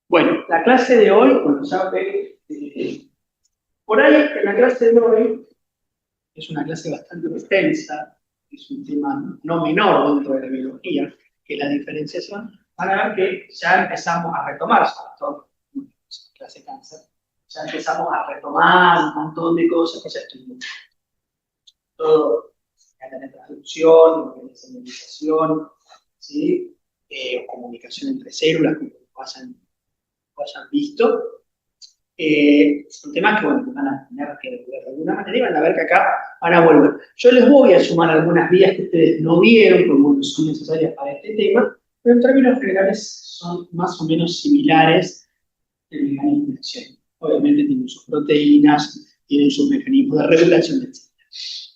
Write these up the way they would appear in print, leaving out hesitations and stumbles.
Bueno, la clase de hoy, bueno, sabe, por ahí en la clase de hoy es una clase bastante extensa, es un tema no menor dentro de la biología, que es la diferenciación, van a ver que ya empezamos a retomar, sobre todo en la clase cáncer, ya empezamos a retomar un montón de cosas que ya estuvimos, todo, la traducción, lo que es señalización, ¿sí? Comunicación entre células, como lo hayan visto. Son temas que, bueno, van a tener que de alguna manera y van a ver que acá van a volver. Yo les voy a sumar algunas vías que ustedes no vieron, como no son necesarias para este tema, pero en términos generales son más o menos similares el mecanismo de acción. Obviamente tienen sus proteínas, tienen sus mecanismos de regulación, etc.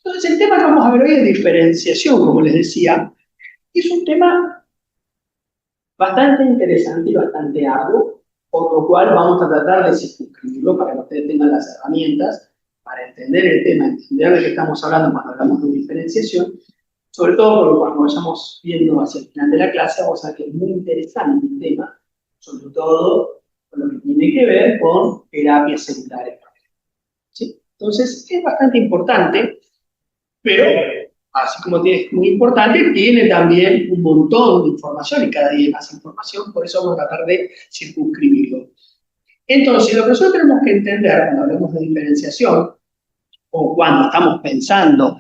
Entonces, el tema que vamos a ver hoy es diferenciación, como les decía, y es un tema bastante interesante y bastante arduo, por lo cual vamos a tratar de circunscribirlo para que ustedes tengan las herramientas para entender el tema, entender de qué estamos hablando cuando hablamos de diferenciación, sobre todo porque cuando vayamos viendo hacia el final de la clase vamos a ver que es muy interesante el tema, sobre todo con lo que tiene que ver con terapias celulares. ¿Sí? Entonces es bastante importante, pero así como es muy importante, tiene también un montón de información y cada día hay más información, por eso vamos a tratar de circunscribirlo. Entonces, lo que nosotros tenemos que entender cuando hablamos de diferenciación o cuando estamos pensando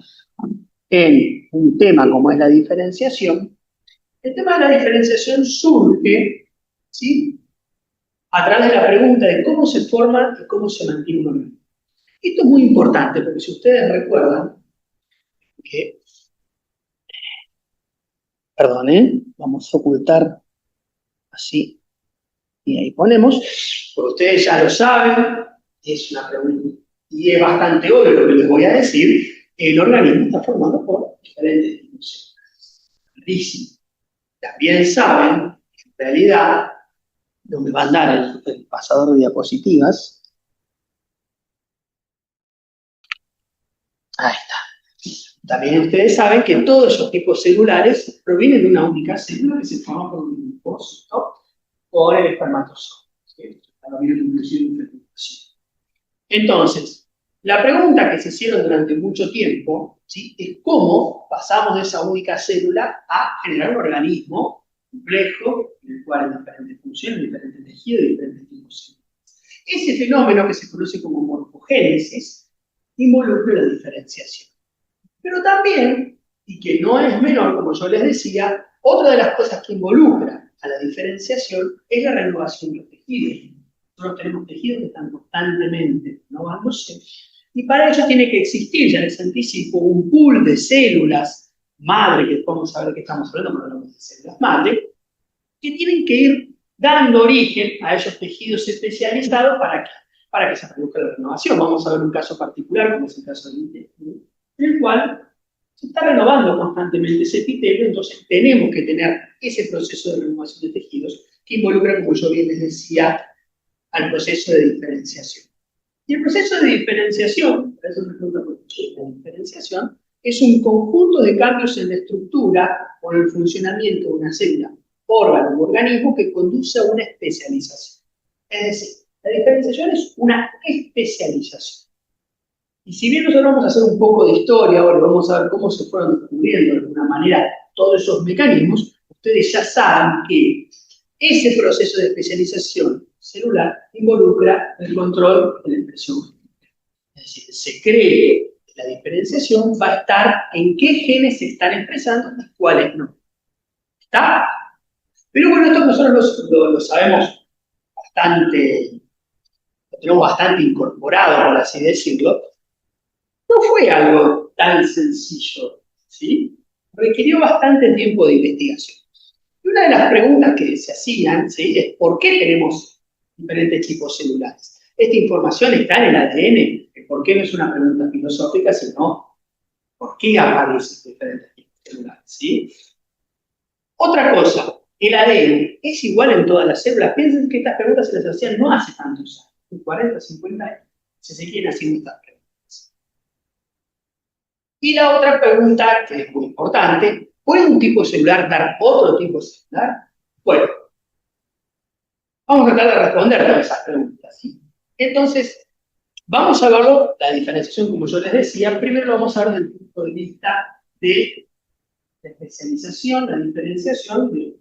en un tema como es la diferenciación, el tema de la diferenciación surge, ¿sí?, a través de la pregunta de cómo se forma y cómo se mantiene un organismo. Esto es muy importante porque si ustedes recuerdan que, perdón, vamos a ocultar así. Y ahí ponemos, porque ustedes ya lo saben, es una pregunta, y es bastante obvio lo que les voy a decir, el organismo está formado por diferentes tipos de células. También saben, en realidad, no me va a dar el pasador de diapositivas, ahí está. También ustedes saben que todos esos tipos celulares provienen de una única célula que se forma por un linfocito o el espermatozoide. ¿Sí? Entonces, la pregunta que se hicieron durante mucho tiempo, ¿sí?, es cómo pasamos de esa única célula a generar un organismo complejo, en el cual hay diferentes funciones, diferentes tejidos y diferentes tipos de células. Ese fenómeno, que se conoce como morfogénesis, involucra la diferenciación. Pero también, y que no es menor, como yo les decía, otra de las cosas que involucra a la diferenciación es la renovación de los tejidos. Nosotros tenemos tejidos que están constantemente renovándose, y para ello tiene que existir, ya les anticipo, un pool de células madre, que vamos a ver que estamos hablando cuando hablamos de células madre, que tienen que ir dando origen a esos tejidos especializados para que se produzca la renovación. Vamos a ver un caso particular, como es el caso del intestino, en el cual se está renovando constantemente ese epitelio, entonces tenemos que tener ese proceso de renovación de tejidos que involucra, como yo bien les decía, al proceso de diferenciación. Y el proceso de diferenciación, por eso me pregunta por qué la diferenciación, es un conjunto de cambios en la estructura o en el funcionamiento de una célula, órgano u organismo que conduce a una especialización. Es decir, la diferenciación es una especialización. Y si bien nosotros vamos a hacer un poco de historia ahora, vamos a ver cómo se fueron descubriendo de alguna manera todos esos mecanismos, ustedes ya saben que ese proceso de especialización celular involucra el control de la expresión genética. Es decir, se cree que la diferenciación va a estar en qué genes se están expresando y cuáles no. ¿Está? Pero bueno, esto nosotros lo sabemos bastante, lo tenemos bastante incorporado, por así decirlo. No fue algo tan sencillo, ¿sí? Requirió bastante tiempo de investigación. Y una de las preguntas que se hacían, ¿sí?, es ¿por qué tenemos diferentes tipos celulares? Esta información está en el ADN. ¿Por qué no es una pregunta filosófica, sino por qué aparecen diferentes tipos celulares? ¿Sí? Otra cosa, el ADN es igual en todas las células. Piensen que estas preguntas se las hacían no hace tantos años, en 40, 50 años, se siguen haciendo estas preguntas. Y la otra pregunta, que es muy importante, ¿puede un tipo celular dar otro tipo celular? Bueno, Vamos a tratar de responder todas esas preguntas, ¿sí? Entonces, vamos a verlo, la diferenciación, como yo les decía, primero lo vamos a ver desde el punto de vista de la especialización, la diferenciación de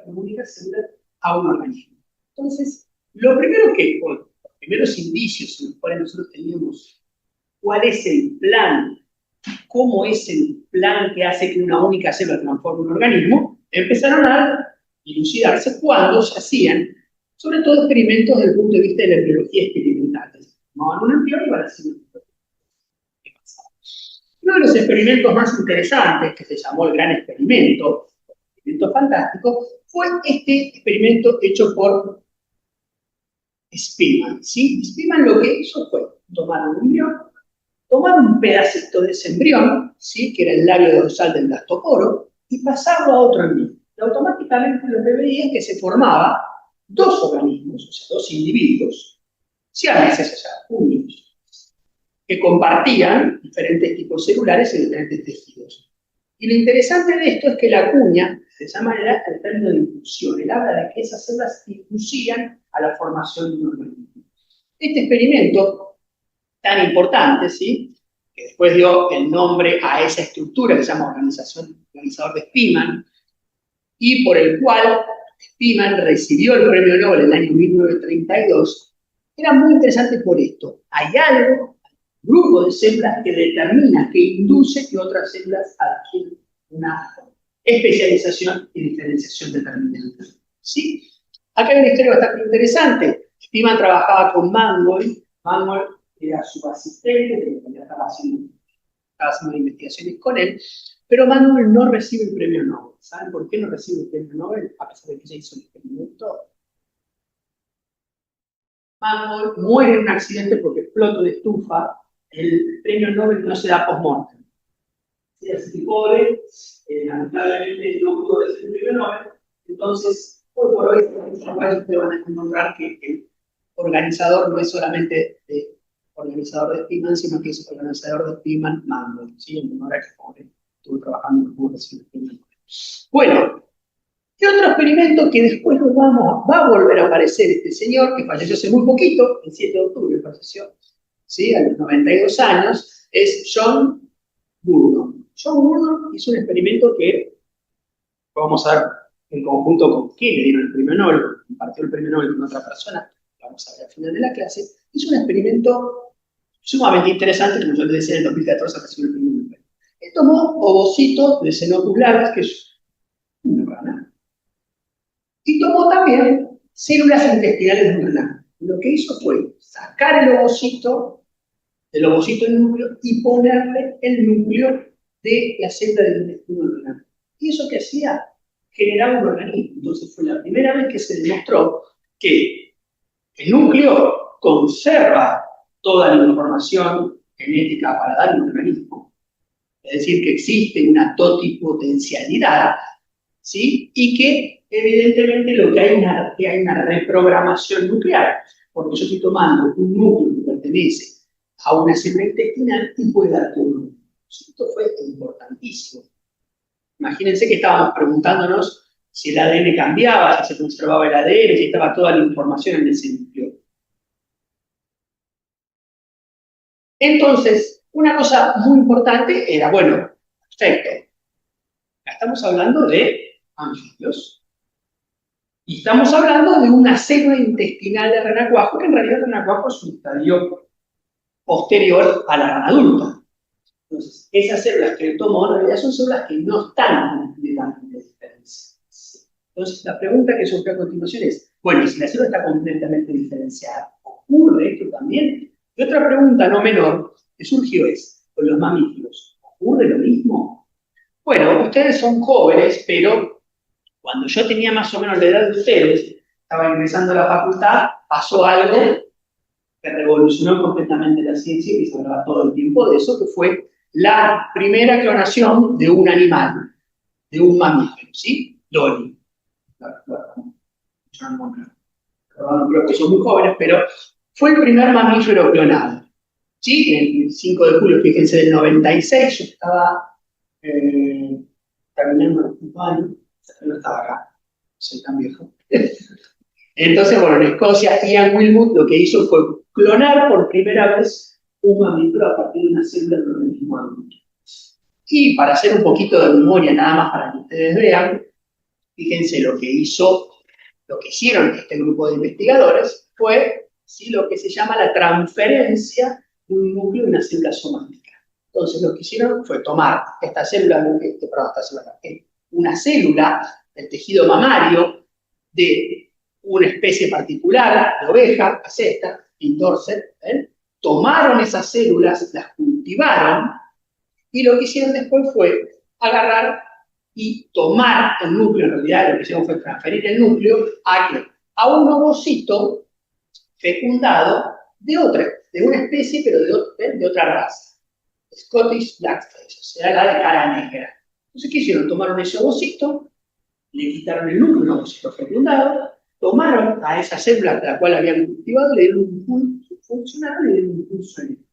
única célula a un organismo. Entonces, lo primero que, bueno, los primeros indicios en los cuales nosotros teníamos cuál es el plan, cómo es el plan que hace que una única célula transforme un organismo, empezaron a dilucidarse cuando se hacían, sobre todo experimentos desde el punto de vista de la embriología experimental. Tomaban un embrión y van a hacer un uno de los experimentos más interesantes, que se llamó el gran experimento fantástico, fue este experimento hecho por Spearman, ¿sí? Spearman lo que hizo fue tomar un embrión, tomar un pedacito de ese embrión, ¿sí? Que era el labio dorsal del blastoporo, y pasarlo a otro embrión. Y automáticamente lo que veía es que se formaba dos organismos, o sea, dos individuos, siameses, o sea, únicos, que compartían diferentes tipos celulares y diferentes tejidos. Y lo interesante de esto es que la cuña, de esa manera, el término de inclusión, él habla de que esas células inducían a la formación de un organismo. Este experimento tan importante, ¿sí? Que después dio el nombre a esa estructura que se llama organizador de Spearman, y por el cual Spearman recibió el premio Nobel en el año 1932, era muy interesante por esto. Hay algo, un grupo de células que determina, que induce que otras células adquieran una especialización y diferenciación determinante. ¿Sí? Acá hay una historia bastante interesante. Spearman trabajaba con Mangold. Mangold era su asistente, que estaba haciendo investigaciones con él, pero Mangold no recibe el premio Nobel. ¿Saben por qué no recibe el premio Nobel? A pesar de que ella hizo el experimento. Mangold muere en un accidente porque explotó de estufa. El premio Nobel no se da post-mortem. ¿Sí? Así que pobre, lamentablemente no pudo recibir el premio Nobel. Entonces, hoy por hoy, ustedes van a encontrar que el organizador no es solamente organizador de Spearman, sino que es organizador de Spearman-Mangold, ¿sí? En honor a que pobre estuvo trabajando en el recibir el premio Nobel. Bueno, y otro experimento que después va a volver a aparecer este señor, que falleció hace muy poquito, el 7 de octubre falleció, ¿sí? A los 92 años, es John Burdon. John Burdon hizo un experimento que vamos a ver en conjunto con quién le dieron el premio Nobel, compartió el premio Nobel con otra persona, lo vamos a ver al final de la clase. Hizo un experimento sumamente interesante, como yo les decía, en el 2014 recibió el premio Nobel. Él tomó ovocitos de Xenopus lavis, que es una rana, y tomó también células intestinales de un rana. Lo que hizo fue sacar el ovocito del núcleo y ponerle el núcleo de la célula del intestino del rana. ¿Y eso qué hacía? Generaba un organismo. Entonces fue la primera vez que se demostró que el núcleo conserva toda la información genética para dar un organismo. Es decir, que existe una totipotencialidad, ¿sí? Y que evidentemente lo que hay una reprogramación nuclear, porque yo estoy tomando un núcleo que pertenece a una célula intestinal y puede dar todo. Esto fue importantísimo. Imagínense que estábamos preguntándonos si el ADN cambiaba, si se conservaba el ADN, si estaba toda la información en ese núcleo. Entonces, una cosa muy importante era, bueno, perfecto, estamos hablando de anfibios. Y estamos hablando de una célula intestinal de renacuajo, que en realidad el renacuajo es un estadio posterior a la rana adulta. Entonces, esas células que él tomó en realidad son células que no están completamente diferenciadas. Entonces, la pregunta que surgió a continuación es, bueno, si la célula está completamente diferenciada, ¿ocurre esto también? Y otra pregunta no menor que surgió es, con los mamíferos, ¿ocurre lo mismo? Bueno, ustedes son jóvenes, pero cuando yo tenía más o menos la edad de ustedes, estaba ingresando a la facultad, pasó algo que revolucionó completamente la ciencia y que se hablaba todo el tiempo de eso, que fue la primera clonación de un animal, de un mamífero, ¿sí? Dolly. Yo no creo que son muy jóvenes, pero fue el primer mamífero clonado. ¿Sí? El 5 de julio, fíjense, del 96, yo estaba terminando el año, no estaba acá, soy tan viejo. Entonces, bueno, en Escocia, Ian Wilmut lo que hizo fue clonar por primera vez un mamífero a partir de una célula del organismo adulto. Y para hacer un poquito de memoria, nada más para que ustedes vean, fíjense lo que hicieron este grupo de investigadores fue ¿sí? Lo que se llama la transferencia de un núcleo de una célula somática. Entonces, lo que hicieron fue tomar una célula del tejido mamario de una especie particular de oveja, Aceta, Dorset, tomaron esas células, las cultivaron, y lo que hicieron después fue agarrar y tomar el núcleo, en realidad lo que hicieron fue transferir el núcleo a un ovocito fecundado de una especie, pero de otra raza. Scottish Blackface, o sea, la de cara negra. Entonces, ¿qué hicieron? Tomaron ese ovocito, le quitaron el núcleo, un ovocito fecundado, tomaron a esa célula de la cual habían cultivado, le dieron un impulso funcional, le dieron un impulso eléctrico.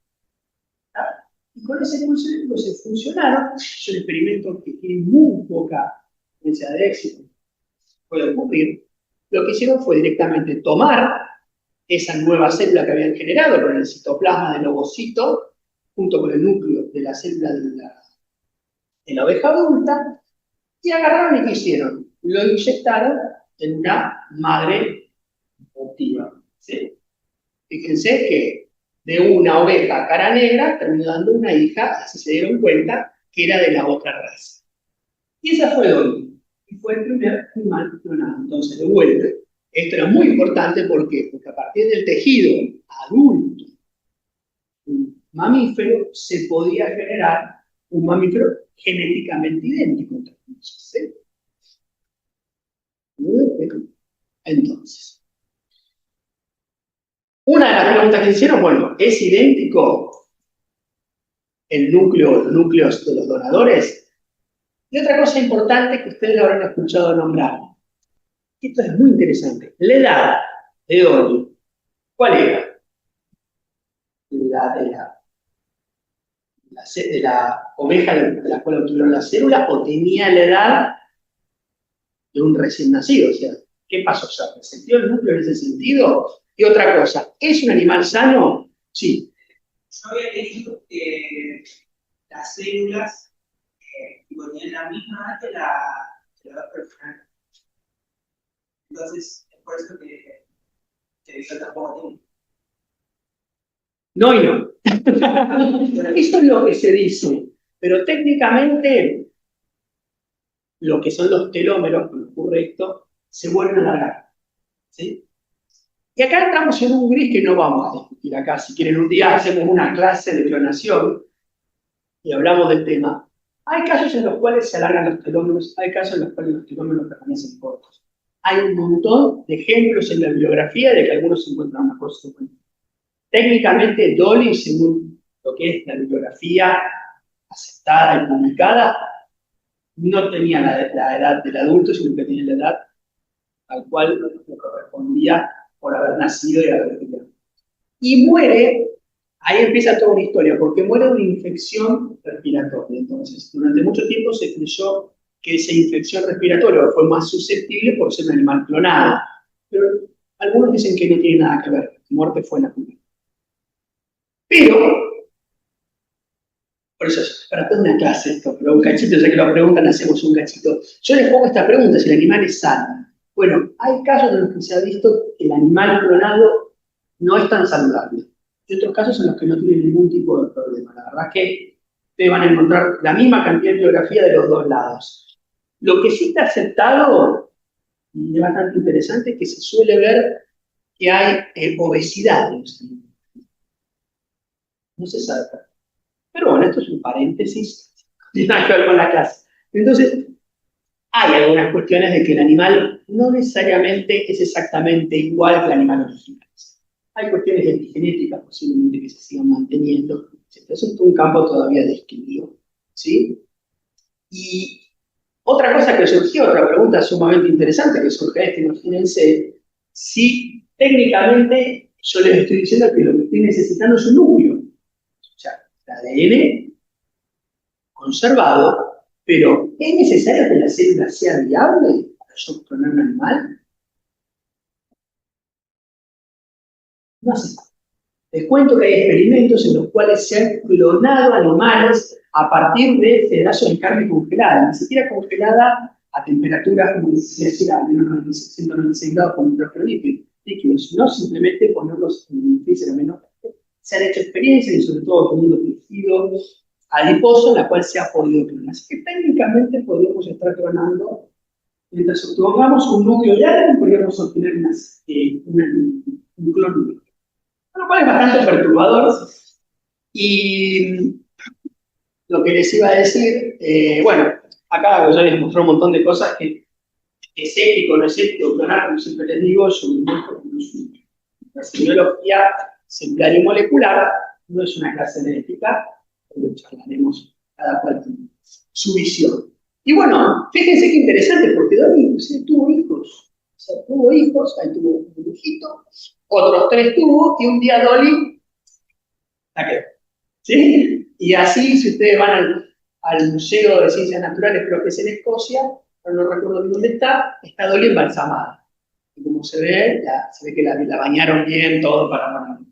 Y con ese impulso eléctrico se funcionaron. Es un experimento que tiene muy poca potencia de éxito, puede ocurrir. Lo que hicieron fue directamente tomar esa nueva célula que habían generado con el citoplasma del ovocito, junto con el núcleo de la célula de la oveja adulta, y agarraron y ¿qué hicieron? Lo inyectaron en una madre adoptiva. ¿Sí? Fíjense que de una oveja cara negra terminó dando una hija, así se dieron cuenta que era de la otra raza. Y esa fue Dolly, y fue el primer animal clonado. Entonces, de vuelta, esto era muy importante, ¿por qué? Porque a partir del tejido adulto, un mamífero, se podía generar un mamífero genéticamente idéntico. ¿Sí? Entonces, una de las preguntas que hicieron, bueno, ¿es idéntico los núcleos de los donadores? Y otra cosa importante que ustedes lo habrán escuchado nombrar. Esto es muy interesante. La edad de Dolly, ¿cuál era? La de la oveja de la cual obtuvieron la célula, o tenía la edad de un recién nacido. O sea, ¿qué pasó? ¿Se resentió el núcleo en ese sentido? Y otra cosa, ¿es un animal sano? Sí. Yo había leído que las células tenían la misma edad que la edad personal. Entonces, es por eso que vivió tan poco tiempo. No y no. Eso es lo que se dice. Pero técnicamente, lo que son los telómeros, lo correcto, se vuelven a alargar. ¿Sí? Y acá entramos en un gris que no vamos a discutir acá. Si quieren, un día hacemos una clase de clonación y hablamos del tema. Hay casos en los cuales se alargan los telómeros, hay casos en los cuales los telómeros permanecen cortos. Hay un montón de ejemplos en la bibliografía de que algunos se encuentran una cosa. Técnicamente, Dolly, según lo que es la bibliografía aceptada y publicada, no tenía la edad del adulto, sino que tenía la edad al cual le correspondía por haber nacido y haber criado. Y muere, ahí empieza toda una historia, porque muere de una infección respiratoria. Entonces, durante mucho tiempo se creyó que esa infección respiratoria fue más susceptible por ser un animal clonado. Pero algunos dicen que no tiene nada que ver, la muerte fue natural. Pero, por eso, para toda una clase esto, pero un cachito, ya que lo preguntan, hacemos un cachito. Yo les pongo esta pregunta, si el animal es sano. Bueno, hay casos en los que se ha visto que el animal clonado no es tan saludable. Y otros casos en los que no tiene ningún tipo de problema. La verdad es que ustedes van a encontrar la misma cantidad de bibliografía de los dos lados. Lo que sí está aceptado, y es bastante interesante, es que se suele ver que hay obesidad en los animales. No se sabe. Pero bueno, esto es un paréntesis, no tiene nada que ver con la clase. Entonces, hay algunas cuestiones de que el animal no necesariamente es exactamente igual que el animal original. Hay cuestiones epigenéticas posiblemente que se sigan manteniendo. Entonces, es un campo todavía descrito. ¿Sí? Y otra cosa que surgió, otra pregunta sumamente interesante que surge imagínense, si técnicamente yo les estoy diciendo que lo que estoy necesitando es un núcleo. O sea, el ADN conservado, pero ¿es necesario que la célula sea viable para yo clonar un animal? No hace falta. Les cuento que hay experimentos en los cuales se han clonado animales a partir de pedazos de carne congelada, ni siquiera congelada a temperaturas, como decía, a menos 196 grados con microorganismos líquidos, sino simplemente ponerlos en el freezer a menos. Se han hecho experiencias y sobre todo poniendo tejido adiposo en la cual se ha podido clonar. Así que técnicamente podríamos estar clonando, mientras obtengamos un núcleo de ADN, podríamos obtener un clon único. Lo cual es bastante perturbador. Y lo que les iba a decir, bueno, acá ya les mostré un montón de cosas que es ético, no es ético, clonar, como siempre les digo, yo me muestro como la semiología celular y molecular no es una clase de ética, pero charlaremos cada cual tiene su visión. Y bueno, fíjense qué interesante, porque Dolly inclusive tuvo hijos. O sea, tuvo hijos, ahí tuvo un hijito, otros 3 tuvo, y un día Dolly la quedó. ¿Sí? Y así, si ustedes van al Museo de Ciencias Naturales, creo que es en Escocia, pero no recuerdo bien dónde está Dolly embalsamada. Y como se ve que la bañaron bien, todo para ponerlo.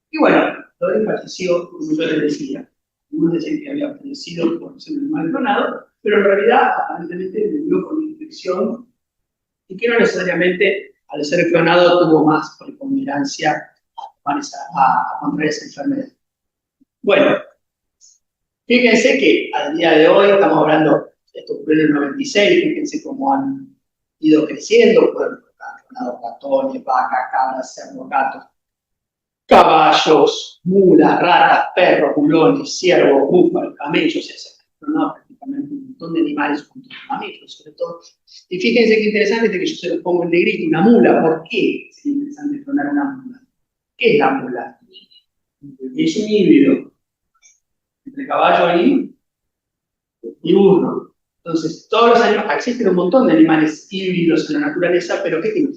Y bueno, Dolly falleció, como yo les decía. Algunos decían que había fallecido por ser un animal clonado, pero en realidad aparentemente murió por una infección y que no necesariamente al ser clonado tuvo más preponderancia a contraer esa enfermedad. Bueno, fíjense que al día de hoy estamos hablando, esto ocurrió en el 96, fíjense cómo han ido creciendo, bueno, han clonado ratones, vacas, cabras, cerdos, gatos, caballos, mulas, ratas, perros, bulones, ciervos, búfalos, camellos, etc. No, prácticamente un montón de animales junto con mamíferos, sobre todo. Y fíjense qué interesante que yo se los pongo en negrito, una mula. ¿Por qué es interesante clonar una mula? ¿Qué es la mula? Es un híbrido entre caballo y burro. Entonces, todos los años existen un montón de animales híbridos en la naturaleza, pero ¿qué tienen?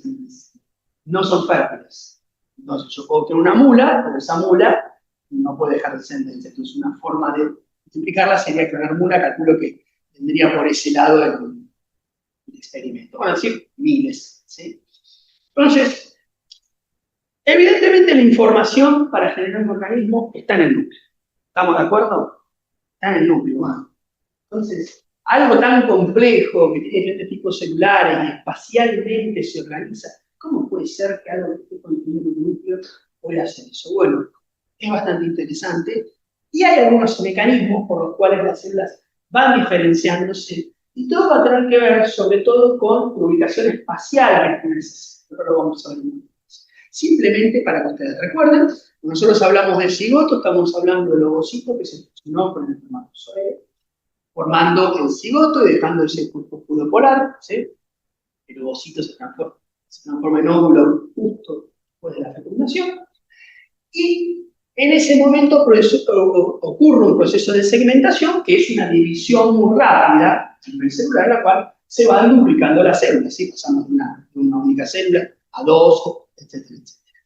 No son fértiles. Entonces, yo puedo tener una mula, pero esa mula no puede dejar descendencia. Entonces, una forma de multiplicarla sería clonar mula, calculo que tendría por ese lado el experimento. Bueno, decir miles, ¿sí? Entonces, evidentemente la información para generar un organismo está en el núcleo. ¿Estamos de acuerdo? Está en el núcleo, ¿no? Entonces, algo tan complejo que tiene diferentes tipos celulares y espacialmente se organiza, ¿cómo puede ser que algo que esté contenido en un núcleo pueda hacer eso? Bueno, es bastante interesante y hay algunos mecanismos por los cuales las células van diferenciándose y todo va a tener que ver sobre todo con la ubicación espacial que necesita. Pero lo vamos a ver más. Simplemente para que ustedes recuerden, cuando nosotros hablamos del cigoto, estamos hablando del ovocito que se fusionó con el espermatozoide, formando el cigoto y dejando ese cuerpo polar, ¿sí? El ovocito se transforma en óvulo justo después de la fecundación, y en ese momento ocurre un proceso de segmentación que es una división muy rápida a nivel celular, en la cual se van duplicando las células, ¿sí? Pasamos de una única célula a 2, etcétera, etcétera.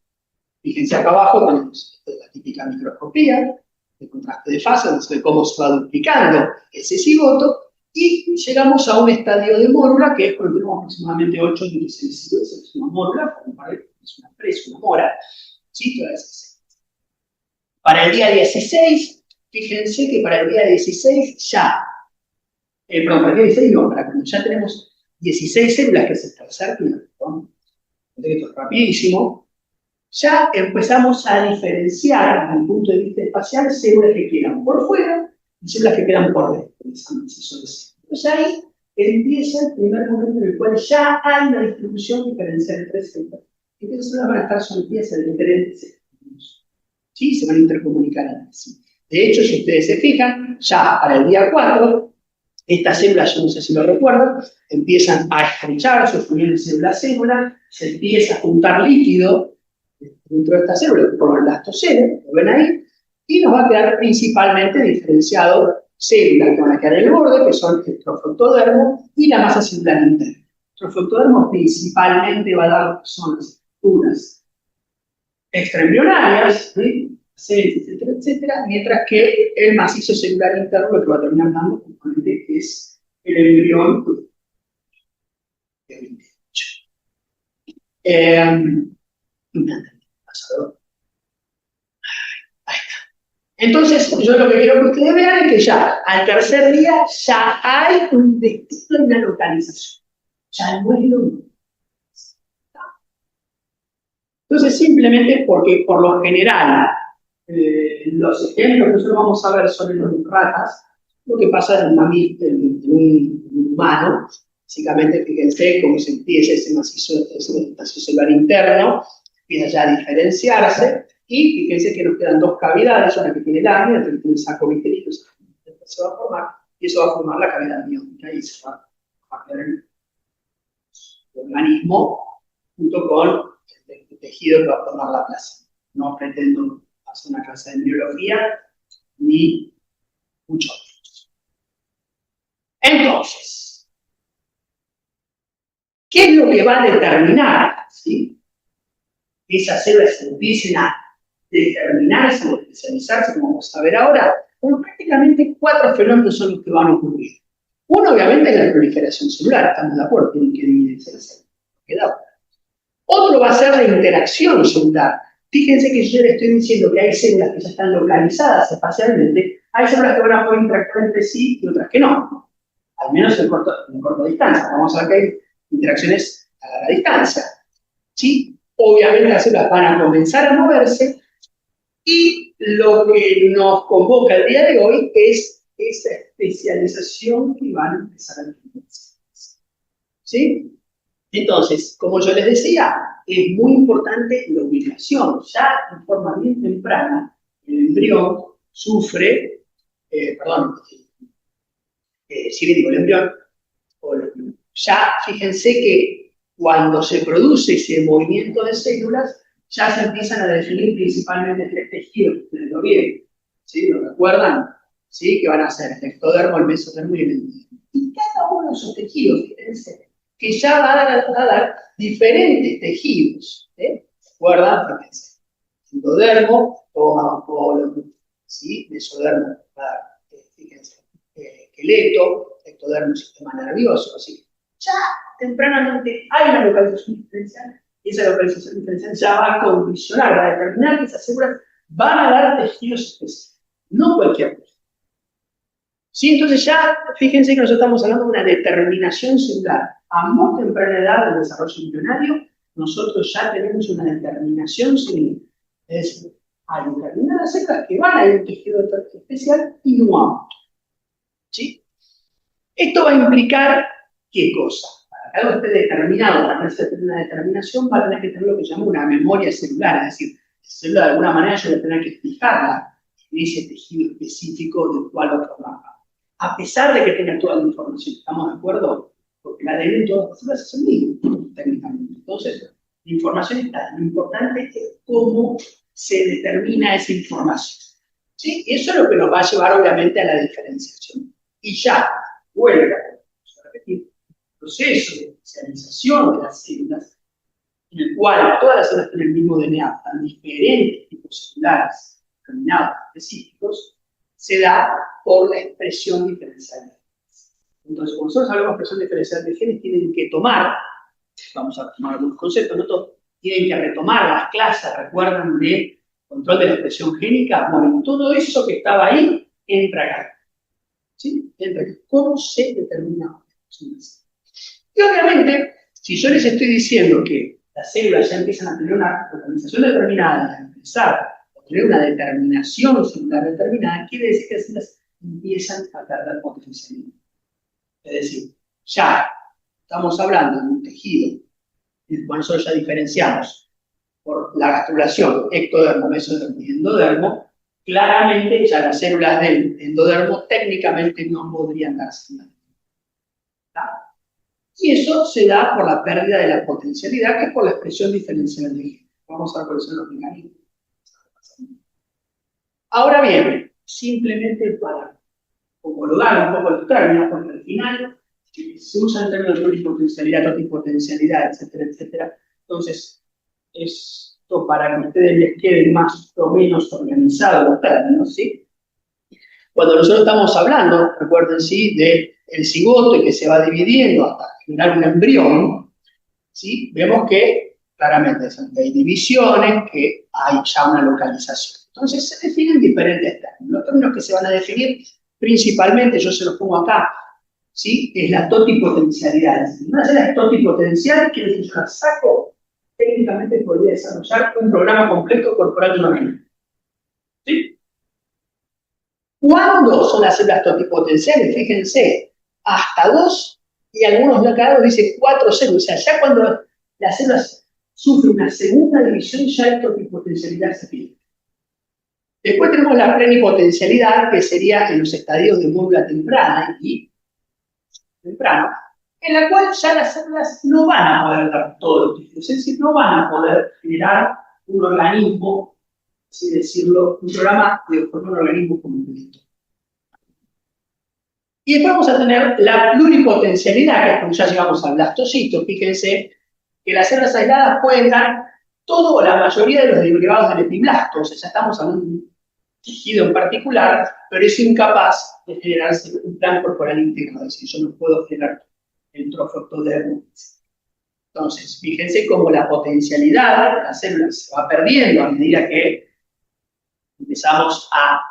Fíjense acá abajo tenemos la típica microscopía, el contraste de fase, donde se ve cómo se va duplicando ese cigoto, y llegamos a un estadio de mórula, que es cuando tenemos aproximadamente 8 y 16 cigotos, es una mórula, es una presa, una mora, ¿sí? Para el día 16, fíjense que para el día 16 ya, perdón, para el día 16 no, para cuando ya tenemos 16 células, que es el tercer piso, esto es rapidísimo, ya empezamos a diferenciar desde el punto de vista espacial células que quedan por fuera y células que quedan por dentro. Entonces ahí empieza el primer momento en el cual ya hay una distribución diferencial entre células. Estas células van a estar sometidas a diferentes estímulos. ¿Sí? Se van a intercomunicar entre sí. De hecho, si ustedes se fijan, ya para el día 4, estas células, yo no sé si lo recuerdan, empiezan a estrechar su unión célula-célula, se empieza a juntar líquido dentro de esta célula, por el blastocele, lo ven ahí, y nos va a quedar principalmente diferenciado células que van a quedar en el borde, que son el trofectodermo y la masa celular interna. El trofectodermo principalmente va a dar lo que son las estructuras extraembrionarias, ¿sí? Etcétera, etcétera, mientras que el macizo celular interno lo que va a terminar dando componente es el embrión de 28. Entonces, yo lo que quiero que ustedes vean es que ya al tercer día ya hay un destino y una localización. Ya no es lo mismo. Entonces, simplemente porque por lo general los ejemplos que nosotros vamos a ver sobre los ratas, lo que pasa en un humano, básicamente fíjense cómo se empieza ese macizo celular interno, empieza ya a diferenciarse, y fíjense que nos quedan dos cavidades, una que tiene lámina, otra que tiene saco vitrígeno, se va a formar, y eso va a formar la cavidad miótica, y se va a quedar el organismo junto con el tejido que va a formar la placenta. No pretendo hacer una clase de embriología ni mucho menos. Entonces, ¿qué es lo que va a determinar, ¿sí?, que esas células empiecen a determinarse o especializarse, como vamos a ver ahora? Bueno, prácticamente 4 fenómenos son los que van a ocurrir. Uno, obviamente, es la proliferación celular, estamos de acuerdo, tienen que dividirse las células. Otro va a ser la interacción celular. Fíjense que yo les estoy diciendo que hay células que ya están localizadas espacialmente, hay células que van a poder interactuar entre sí y otras que no, al menos en corta distancia. Vamos a ver que hay interacciones a larga distancia. ¿Sí? Obviamente las células van a comenzar a moverse, y lo que nos convoca el día de hoy es esa especialización que van a empezar a tener. ¿Sí? Entonces, como yo les decía, es muy importante la ubicación. Ya de forma bien temprana, el embrión sufre, si bien digo el embrión, ya fíjense que cuando se produce ese movimiento de células, ya se empiezan a definir principalmente 3 tejidos, ustedes lo vieron, ¿sí? ¿Lo recuerdan? ¿Sí? Que van a ser el ectodermo, el mesodermo y el endodermo. Y cada uno de esos tejidos, fíjense, que ya van a dar diferentes tejidos, ¿recuerdan? Fíjense, endodermo, estómago, ¿sí? Mesodermo, fíjense, esqueleto, ectodermo, sistema nervioso, así. Ya tempranamente hay una localización diferencial, y esa localización diferencial ya va a condicionar, va a determinar que esas células van a dar tejidos especiales, no cualquier cosa. ¿Sí? Entonces ya, fíjense que nosotros estamos hablando de una determinación celular. A muy temprana edad del desarrollo embrionario, nosotros ya tenemos una determinación celular. Es decir, hay determinadas células que van a ir a un tejido especial y no a otro. ¿Sí? Esto va a implicar, ¿qué cosa? Para que algo esté determinado, para que tener una determinación, va a tener que tener lo que se llama una memoria celular, es decir, la célula de alguna manera yo voy a tener que fijarla en ese tejido específico del cual lo formamos. A pesar de que tenga toda la información, ¿estamos de acuerdo? Porque la ADN de todas las células es el mismo, técnicamente. Entonces, la información está. Lo importante es cómo se determina esa información. ¿Sí? Eso es lo que nos va a llevar, obviamente, a la diferenciación. Y ya, vuelve a repetir, el proceso de especialización de las células, en el cual todas las células tienen el mismo DNA, tan diferentes tipos celulares, determinados, específicos, se da por la expresión diferencial de genes. Entonces, cuando nosotros hablamos de expresión diferencial de genes, tienen que tomar, vamos a tomar algunos conceptos, no todos, tienen que retomar las clases, recuerdan, de control de la expresión génica. Bueno, todo eso que estaba ahí entra acá. ¿Sí? Entra acá. ¿Cómo se determina? Y obviamente, si yo les estoy diciendo que las células ya empiezan a tener una organización determinada, a empezar a tener una determinación celular determinada, quiere decir que las células empiezan a perder potencialidad. Es decir, ya estamos hablando de un tejido, el cual nosotros ya diferenciamos por la gastrulación, ectodermo, mesodermo y endodermo. Claramente ya las células del endodermo técnicamente no podrían darse nada. Y eso se da por la pérdida de la potencialidad, que es por la expresión diferencial de genes. Vamos a ver cuáles son los mecanismos. Ahora bien, simplemente para homologar un poco los términos, porque al final se usa el término de pluripotencialidad, totipotencialidad, etcétera, etcétera. Entonces, esto para que a ustedes les queden más o menos organizados los términos, ¿sí? Cuando nosotros estamos hablando, recuerden, ¿sí?, del cigoto que se va dividiendo hasta generar un embrión, ¿sí? Vemos que claramente hay divisiones, que hay ya una localización. Entonces se definen diferentes términos. Los términos que se van a definir principalmente, yo se los pongo acá, ¿sí? Es la totipotencialidad. Una célula es totipotencial, quiere decir que yo la saco, técnicamente podría desarrollar un programa completo corporal de un organismo. ¿Sí? ¿Cuándo son las células totipotenciales? Fíjense, hasta 2 y algunos casos dicen 4 células. O sea, ya cuando las células sufren una segunda división, ya la totipotencialidad se pierde. Después tenemos la plenipotencialidad, que sería en los estadios de módula temprana y temprano, en la cual ya las células no van a poder dar todos los tejidos, es decir, no van a poder generar un organismo, así decirlo, un programa de formar un organismo completo. Y después vamos a tener la pluripotencialidad, que es cuando ya llegamos al blastocito. Fíjense que las células aisladas pueden dar todo o la mayoría de los derivados del epiblasto, o sea, ya estamos hablando de un tejido en particular, pero es incapaz de generarse un plan corporal integrado, es decir, yo no puedo generar el trofectodermo. Entonces, fíjense cómo la potencialidad de las células se va perdiendo a medida que empezamos a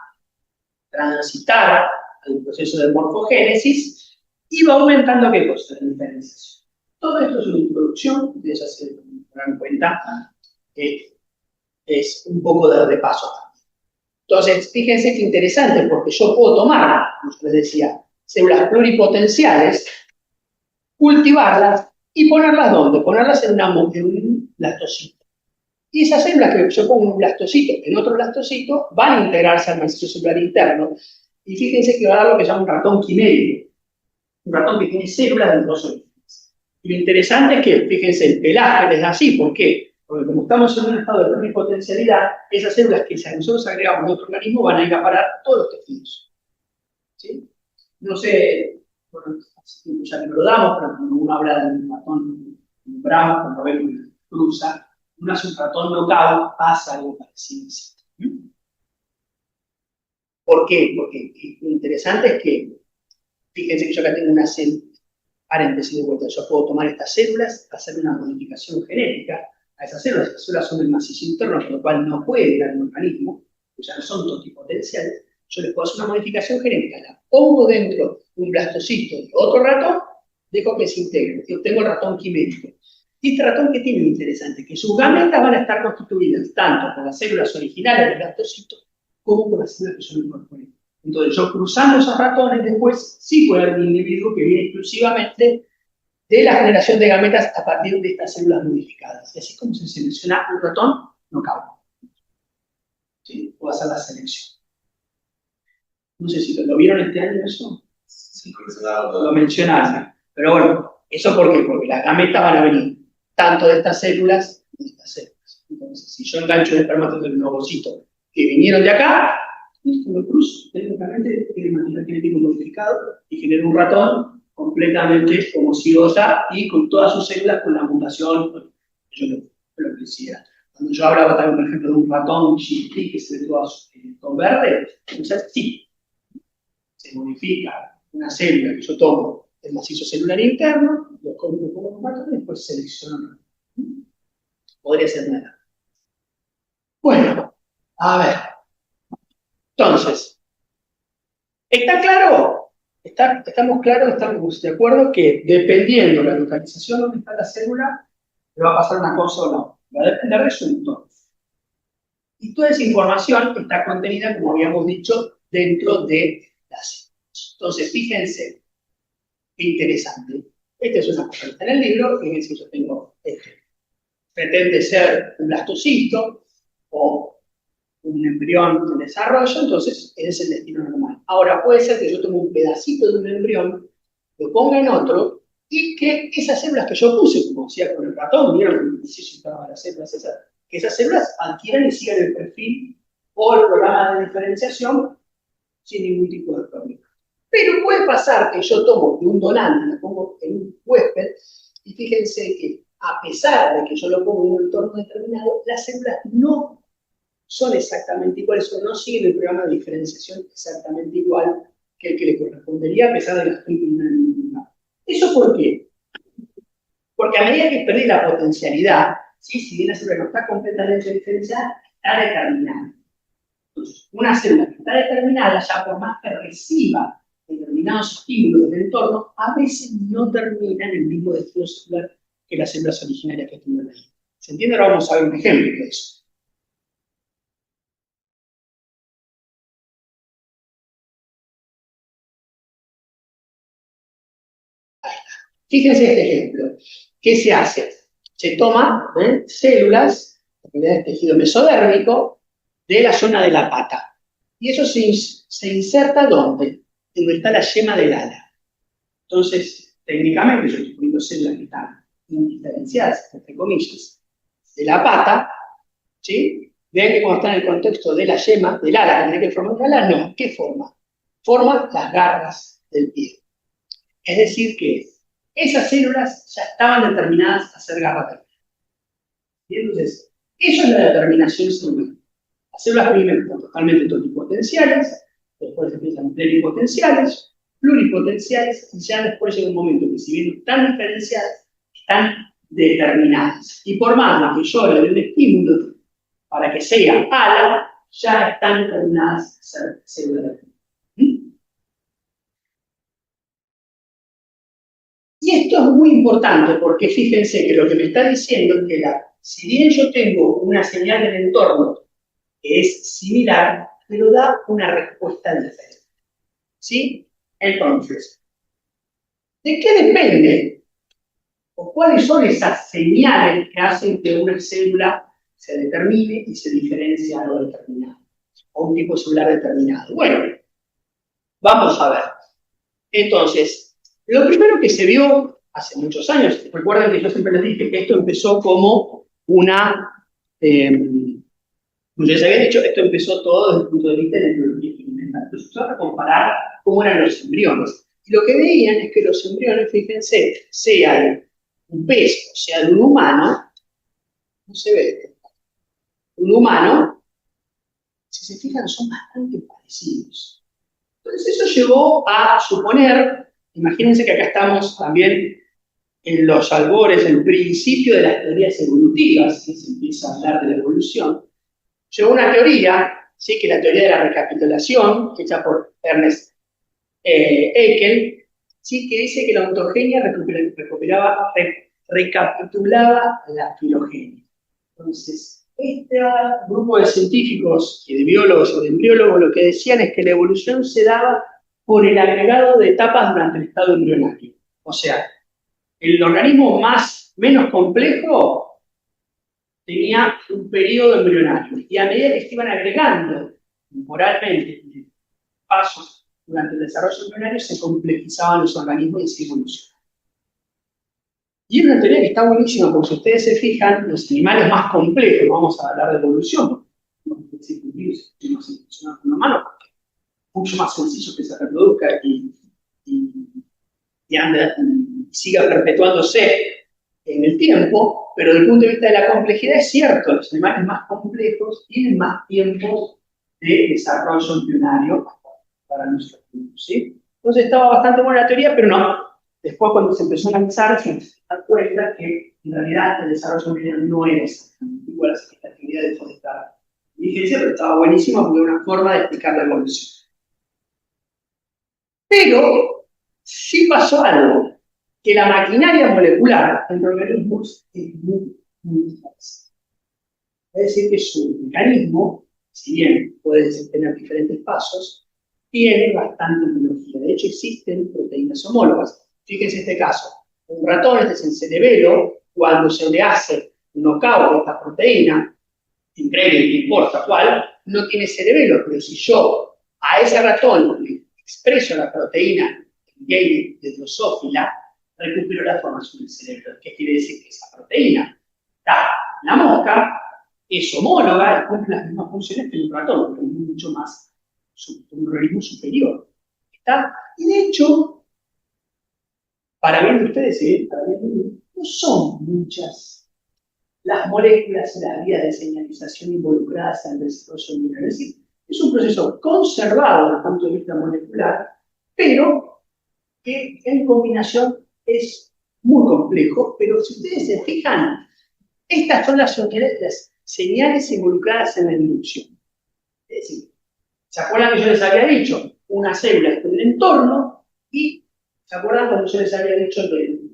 transitar al proceso de morfogénesis y va aumentando qué cosa, la diferenciación. Todo esto es una introducción, ustedes ya se darán cuenta que es un poco de repaso. Entonces, fíjense qué interesante, porque yo puedo tomar, como les decía, células pluripotenciales, cultivarlas y ponerlas ¿dónde? Ponerlas en un blastocito. Y esas células que yo pongo en un blastocito, en otro blastocito, van a integrarse al macizo celular interno. Y fíjense que va a dar lo que se llama un ratón quimérico. Un ratón que tiene células de dos orígenes. Y lo interesante es que, fíjense, el pelaje es así. ¿Por qué? Porque como estamos en un estado de pluripotencialidad, esas células que si nosotros agregamos a otro organismo van a ir a parar todos los tejidos. ¿Sí? No sé, bueno, hace tiempo ya que lo damos, pero cuando uno habla de un ratón bravo, cuando ve una cruza, uno hace un ratón knockout, pasa algo parecido. ¿Por qué? Porque lo interesante es que, fíjense que yo acá tengo una célula, paréntesis de vuelta, yo puedo tomar estas células, hacer una modificación genética a esas células son del macizo interno, con lo cual no puede dar un organismo, o sea, no son totipotenciales, yo les puedo hacer una modificación genética, la pongo dentro de un blastocito de otro ratón, dejo que se integre, yo tengo el ratón quimérico. Y este ratón, ¿qué tiene de interesante? Que sus gametas van a estar constituidas tanto por las células originales del blastocito como por las células que yo incorporé. Entonces, yo cruzando esos ratones después, sí puede haber un individuo que viene exclusivamente de la generación de gametas a partir de estas células modificadas. Y así es como se selecciona un ratón, no cabe. ¿Sí? Puedo hacer la selección. No sé si lo vieron este año eso. Sí, lo lo mencionaron. Pero bueno, ¿eso por qué? Porque las gametas van a venir tanto de estas células como de estas células. Entonces, si yo engancho el espermatozoide en un ovocito que vinieron de acá, listo, lo cruzo, técnicamente tiene material genético modificado y genera un ratón completamente homocigota y con todas sus células con la mutación que yo lo quisiera. Cuando yo hablaba también, por ejemplo, de un ratón GT que se ve todo verde, entonces sí, se modifica una célula que yo tomo el macizo celular interno, lo como un ratón y después selecciono. Podría ser nada. Bueno, a ver. Entonces, ¿está claro? Estamos claros, estamos de acuerdo que dependiendo de la localización donde está la célula, le va a pasar una cosa o no. Va a depender de su entorno. Y toda esa información está contenida, como habíamos dicho, dentro de la célula. Entonces, fíjense, qué interesante. Esta es una cosa que está en el libro, fíjense, yo tengo pretende ser un blastocito o un embrión en desarrollo, entonces ese es el destino normal. Ahora, puede ser que yo tome un pedacito de un embrión, lo ponga en otro, y que esas células que yo puse, como decía con el ratón, vieron que se las células esas, que esas células adquieran y sigan el perfil o el programa de diferenciación sin ningún tipo de problema. Pero puede pasar que yo tomo de un donante, lo pongo en un huésped, y fíjense que a pesar de que yo lo pongo en un entorno determinado, las células no son exactamente iguales, o no siguen el programa de diferenciación exactamente igual que el que le correspondería a pesar de las triple. ¿Eso por qué? Porque a medida que perdí la potencialidad, ¿sí? Si bien la célula no está completamente diferenciada, está determinada. Entonces, una célula que está determinada, ya por más que reciba determinados estímulos del entorno, a veces no termina en el mismo destino celular que las células originarias que estuvieron ahí. ¿Se entiende? Ahora vamos a ver un ejemplo de eso. Fíjense este ejemplo. ¿Qué se hace? Se toma células, en realidad es tejido mesodérmico, de la zona de la pata. Y eso se inserta ¿dónde? En donde está la yema del ala. Entonces, técnicamente, yo estoy poniendo células que están indiferenciadas, entre comillas, de la pata, ¿sí? Vean que cuando está en el contexto de la yema, del ala, que tiene que formar el ala, no. ¿Qué forma? Forma las garras del pie. Es decir, que esas células ya estaban determinadas a ser garras del pie. Entonces, eso es la determinación celular. Las células primero están totalmente totipotenciales, después empiezan plenipotenciales, pluripotenciales, y ya después llega un momento que si bien no están diferenciadas, están determinadas. Y por más que yo le dé un estímulo para que sea ala, ya están determinadas a ser células del pie. Y esto es muy importante porque fíjense que lo que me está diciendo es que si bien yo tengo una señal del entorno que es similar, pero da una respuesta diferente. ¿Sí? Entonces, ¿de qué depende? ¿O cuáles son esas señales que hacen que una célula se determine y se diferencie a algo determinado? O un tipo celular determinado. Bueno, vamos a ver. Entonces, lo primero que se vio hace muchos años, recuerden que yo siempre les dije que esto empezó como una, como les había dicho, esto empezó todo desde el punto de vista de la embriología experimental. Entonces, vamos a comparar cómo eran los embriones. Y lo que veían es que los embriones, fíjense, sea de un pez o sea de un humano, no se ve, un humano, si se fijan, son bastante parecidos. Entonces, eso llevó a suponer, imagínense que acá estamos también en los albores, en el principio de las teorías evolutivas, que se empieza a hablar de la evolución, llegó una teoría, ¿sí? Que la teoría de la recapitulación, hecha por Ernest Haeckel, ¿sí? Que dice que la ontogenia recapitulaba la filogenia. Entonces, este grupo de científicos y de biólogos o de embriólogos lo que decían es que la evolución se daba por el agregado de etapas durante el estado embrionario. O sea, el organismo menos complejo tenía un periodo embrionario y a medida que se iban agregando temporalmente pasos durante el desarrollo embrionario se complejizaban los organismos y se evolucionaban. Y es una teoría que está buenísima porque si ustedes se fijan, los animales más complejos, vamos a hablar de evolución, no decir que un virus no se funciona con una mano, porque es mucho más sencillo que se reproduzca y ande y siga perpetuándose en el tiempo, pero desde el punto de vista de la complejidad es cierto, los animales más complejos tienen más tiempo de desarrollo embrionario para nuestro cuerpo, ¿sí? Entonces estaba bastante buena la teoría, pero no. Después cuando se empezó a analizar, se da cuenta que en realidad el desarrollo embrionario no era exactamente igual a esta teoría de estar vigencia, pero estaba buenísima porque era una forma de explicar la evolución. Pero sí pasó algo, que la maquinaria molecular entre organismos es muy diversa. Es decir, que su mecanismo, si bien puede tener diferentes pasos, tiene bastante biología. De hecho, existen proteínas homólogas. Fíjense este caso. Un ratón, este es el cerebelo, cuando se le hace un knockout de esta proteína, increíble, no importa cuál, no tiene cerebelo, pero si yo a ese ratón le expreso la proteína gay de drosófila, recupero la formación del cerebro. ¿Qué quiere decir? Que esa proteína está en la mosca, es homóloga y cumple las mismas funciones que un ratón, pero es mucho más, un organismo superior. ¿Está? Y de hecho, para bien de ustedes, no son muchas las moléculas y las vías de señalización involucradas en el desarrollo embrionario. Es decir, es un proceso conservado desde el punto de vista molecular, pero que en combinación es muy complejo, pero si ustedes se fijan, estas son las señales involucradas en la inducción. Es decir, ¿se acuerdan que yo les había dicho? Una célula es el entorno y ¿se acuerdan cuando yo les había dicho del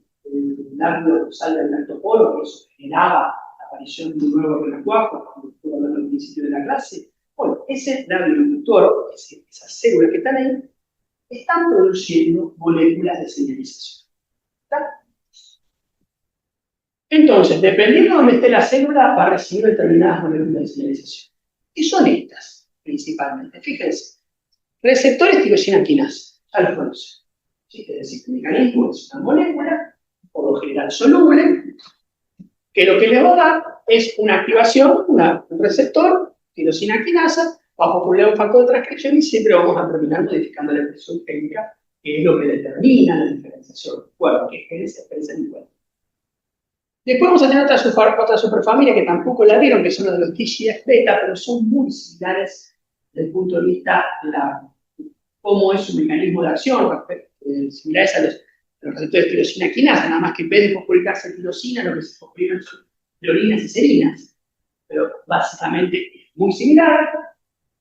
largo sal del lactopolo, que eso generaba la aparición de un nuevo renacuajo, como estuve hablando al principio de la clase? Bueno, ese labio inductor, esas células que están ahí, están produciendo moléculas de señalización. ¿Está? Entonces, dependiendo de dónde esté la célula, va a recibir determinadas moléculas de señalización. Y son estas, principalmente. Fíjense, receptores tirosina quinasa, ya los conocen. ¿Sí? Es decir, el mecanismo es una molécula, por lo general soluble, que lo que le va a dar es una activación, un receptor, tirosina quinasa, va a popular un factor de transcripción y siempre vamos a terminar modificando la expresión química, que es lo que determina la diferenciación. Bueno, que es se expresa en igual. Después vamos a tener otra superfamilia que tampoco la vieron, que son los de los TGF-beta, pero son muy similares desde el punto de vista de cómo es su mecanismo de acción, similares a los receptores de tirosina quinasa, nada más que en vez de fosforilarse tirosina, lo que se fosforilan son clorinas y serinas. Pero básicamente es muy similar,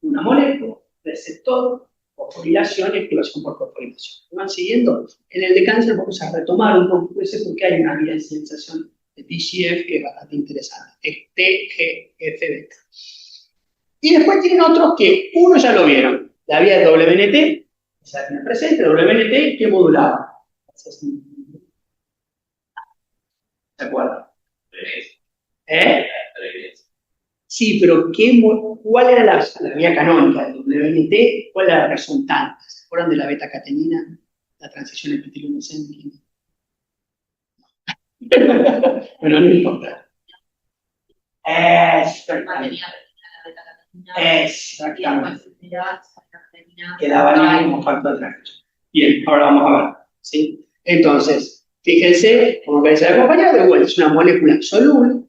una molécula, receptor, fosforilación y activación por fosforilación. ¿Me van siguiendo? En el de cáncer vamos a retomar un poco ese porque hay una vía de señalización de TGF que es bastante interesante, es TGF-beta. Y después tienen otros que uno ya lo vieron, la vía de WNT, ya tiene presente, WNT que modulaba. ¿Se acuerdan? ¿Eh? Sí, pero ¿cuál era la vía canónica del WNT? ¿Cuál era la resultante? ¿Se acuerdan de la beta-catenina? La transición epitelio-mesén. Bueno, no importa. Exactamente. Quedaba ahí como factor de transcripción. Bien, ahora vamos a ver. ¿Sí? Entonces, fíjense, como que se acompaña de vuelta, es una molécula soluble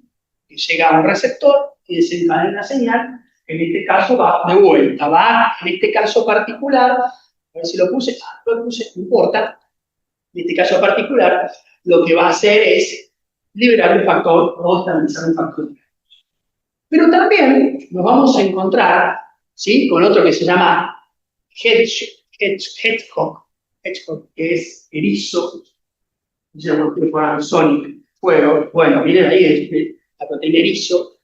que llega a un receptor y desencadena una señal, en este caso va de vuelta, va en este caso particular, a ver si lo puse, no importa, en este caso particular, lo que va a hacer es liberar un factor o estabilizar un factor. Pero también nos vamos a encontrar, ¿sí?, con otro que se llama Hedgehog, que es erizo, digamos que fuera Sonic, fuego, bueno, viene de ahí la proteína erizo,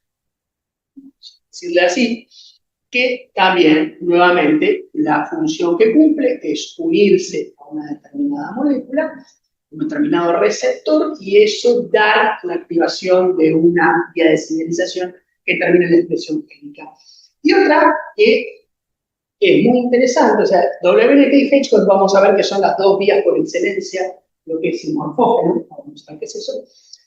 decirle así, que también, nuevamente, la función que cumple es unirse a una determinada molécula, un determinado receptor, y eso da la activación de una vía de señalización que termina en la expresión química. Y otra que es muy interesante, o sea, WNT y Hedgehog vamos a ver que son las dos vías por excelencia, lo que es el morfógeno, vamos a ver qué es eso,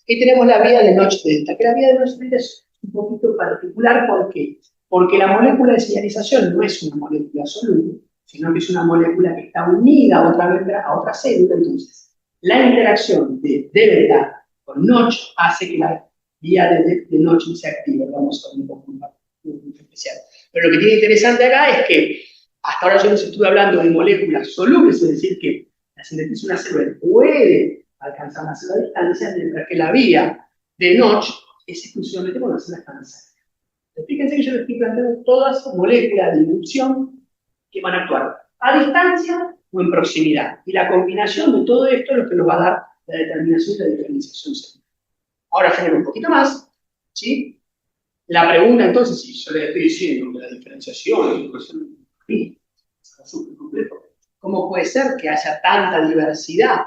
y tenemos la vía de Notch-Delta, que la vía de Notch-Delta es un poquito particular, ¿por qué? Porque la molécula de señalización no es una molécula soluble, sino que es una molécula que está unida a otra célula, entonces la interacción de delta con Notch hace que la vía de Notch se active, vamos a ver un poco más especial. Pero lo que tiene interesante acá es que hasta ahora yo les estuve hablando de moléculas solubles, es decir, que la síntesis de una célula puede alcanzar una célula a distancia, mientras que la vía de Notch es exclusivamente con las células cancerígenas. Fíjense que yo les estoy planteando todas moléculas de inducción que van a actuar a distancia o en proximidad. Y la combinación de todo esto es lo que nos va a dar la determinación de la diferenciación celular. Ahora genero un poquito más, ¿sí? La pregunta entonces, si yo le estoy diciendo que la diferenciación es súper complejo, ¿cómo puede ser que haya tanta diversidad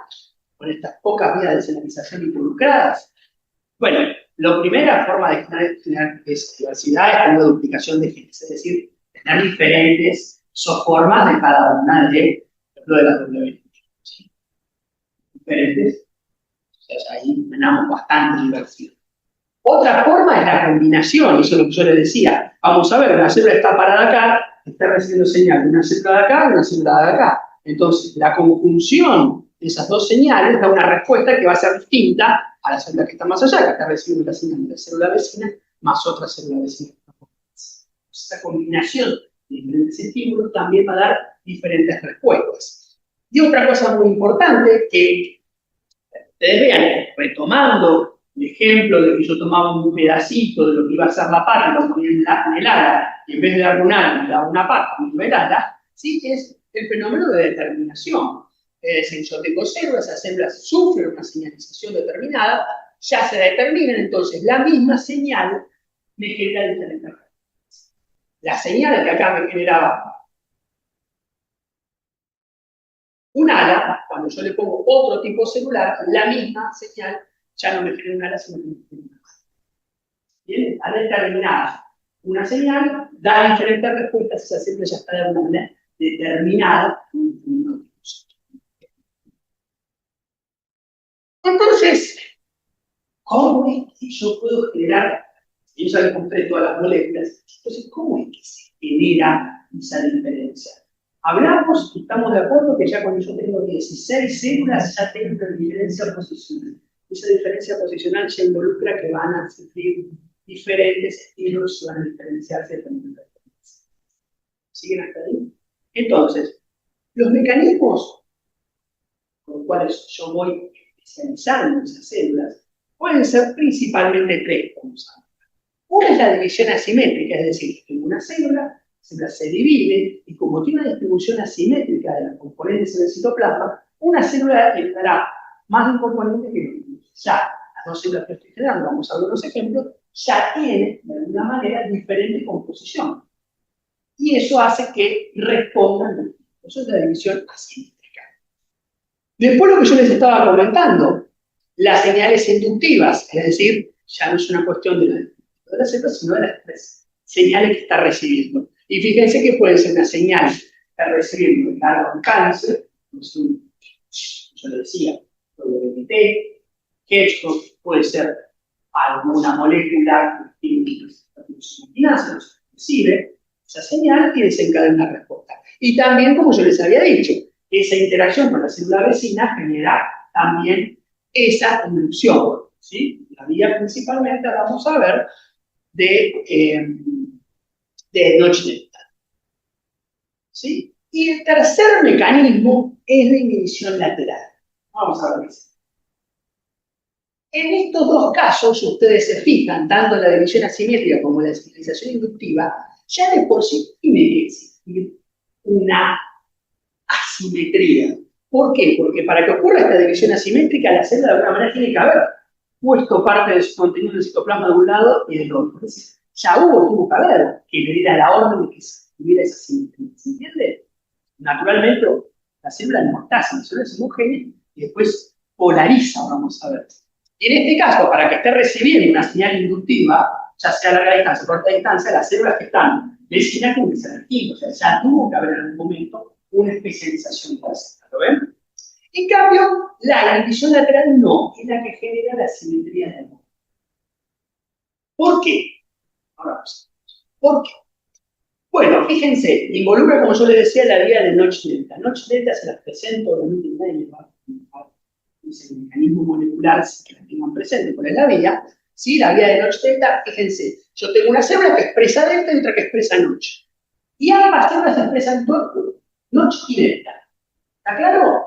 con estas pocas vías de señalización involucradas? Bueno, la primera forma de generar diversidad es con la duplicación de genes, es decir, tener diferentes formas de cada una de las WNT. ¿Sí? Diferentes, o sea, ahí tenemos bastante diversidad. Otra forma es la combinación, eso es lo que yo les decía. Vamos a ver, una célula está parada acá, está recibiendo señal de una célula de acá y una célula de acá. Entonces, la conjunción de esas dos señales da una respuesta que va a ser distinta a la célula que está más allá, que está recibiendo la señal de la célula vecina más otra célula vecina. Esa combinación de diferentes estímulos también va a dar diferentes respuestas. Y otra cosa muy importante que ustedes vean, retomando El ejemplo de que yo tomaba un pedacito de lo que iba a ser la pata, lo ponía en el ala, y en vez de darle un ala, le daba una pata, un el ala, sí es el fenómeno de determinación. Es decir, yo tengo células, esas células sufren una señalización determinada, ya se determinan, entonces la misma señal me genera diferentes respuestas. La señal que acá me generaba un ala, cuando yo le pongo otro tipo celular, la misma señal ya no me genera un ala, sino que me genera una ala. Bien, al determinar una señal, da diferentes respuestas, esa célula ya está de alguna manera determinada. Entonces, ¿cómo es que yo puedo generar, yo ya le compré todas las moléculas, entonces, ¿cómo es que se genera esa diferencia? Hablamos, estamos de acuerdo que ya cuando yo tengo 16 células ya tengo una diferencia posicional. Esa diferencia posicional ya involucra que van a sufrir diferentes estilos, van a diferenciarse también. ¿Siguen hasta ahí? Entonces, los mecanismos con los cuales yo voy especializando esas células pueden ser principalmente tres, vamos a ver. Una es la división asimétrica, es decir, tengo una célula se divide y como tiene una distribución asimétrica de los componentes en el citoplasma, una célula tendrá más de un componente que el otro. Ya, las dos células que estoy generando, vamos a ver unos ejemplos, ya tienen de alguna manera diferente composición. Y eso hace que respondan. Eso es la división asimétrica. Después lo que yo les estaba comentando, las señales inductivas, es decir, ya no es una cuestión de las células, sino de las tres señales que está recibiendo. Y fíjense que puede ser una señal que recibir un cáncer, yo le decía, WBT, que esto puede ser alguna molécula que recibe esa señal y desencadena una respuesta. Y también, como yo les había dicho, esa interacción con la célula vecina genera también esa inducción, ¿sí? La vía principalmente, vamos a ver, de Notch-Delta. ¿Sí? Y el tercer mecanismo es la inhibición lateral. Vamos a ver qué es. En estos dos casos, ustedes se fijan, tanto en la división asimétrica como en la estabilización inductiva, ya de por sí tiene que existir una asimetría. ¿Por qué? Porque para que ocurra esta división asimétrica, la célula de alguna manera tiene que haber puesto parte de su contenido en el citoplasma de un lado y del otro. Es decir, ya tuvo que haber que le diera la orden de que hubiera esa simetría. ¿Se entiende? Naturalmente, la célula no está, la célula es homogénea y después polariza, vamos a ver. En este caso, para que esté recibiendo una señal inductiva, ya sea a larga distancia o corta distancia, las células que están vecinas tienen que ser distintas. O sea, ya tuvo que haber en algún momento una especialización de la célula. ¿Lo ven? En cambio, la inhibición lateral no, es la que genera la simetría del movimiento. ¿Por qué? Ahora vamos. ¿Por qué? Bueno, fíjense, involucra, como yo les decía, la vía de Notch-Delta. Notch-Delta se las presento en un medio, es el mecanismo molecular, que la tengan presente, ¿cuál es la vía? ¿Sí? La vía de Notch-Delta, fíjense, yo tengo una célula que expresa delta y otra que expresa Notch. Y ambas células expresan Notch y delta. ¿Está claro?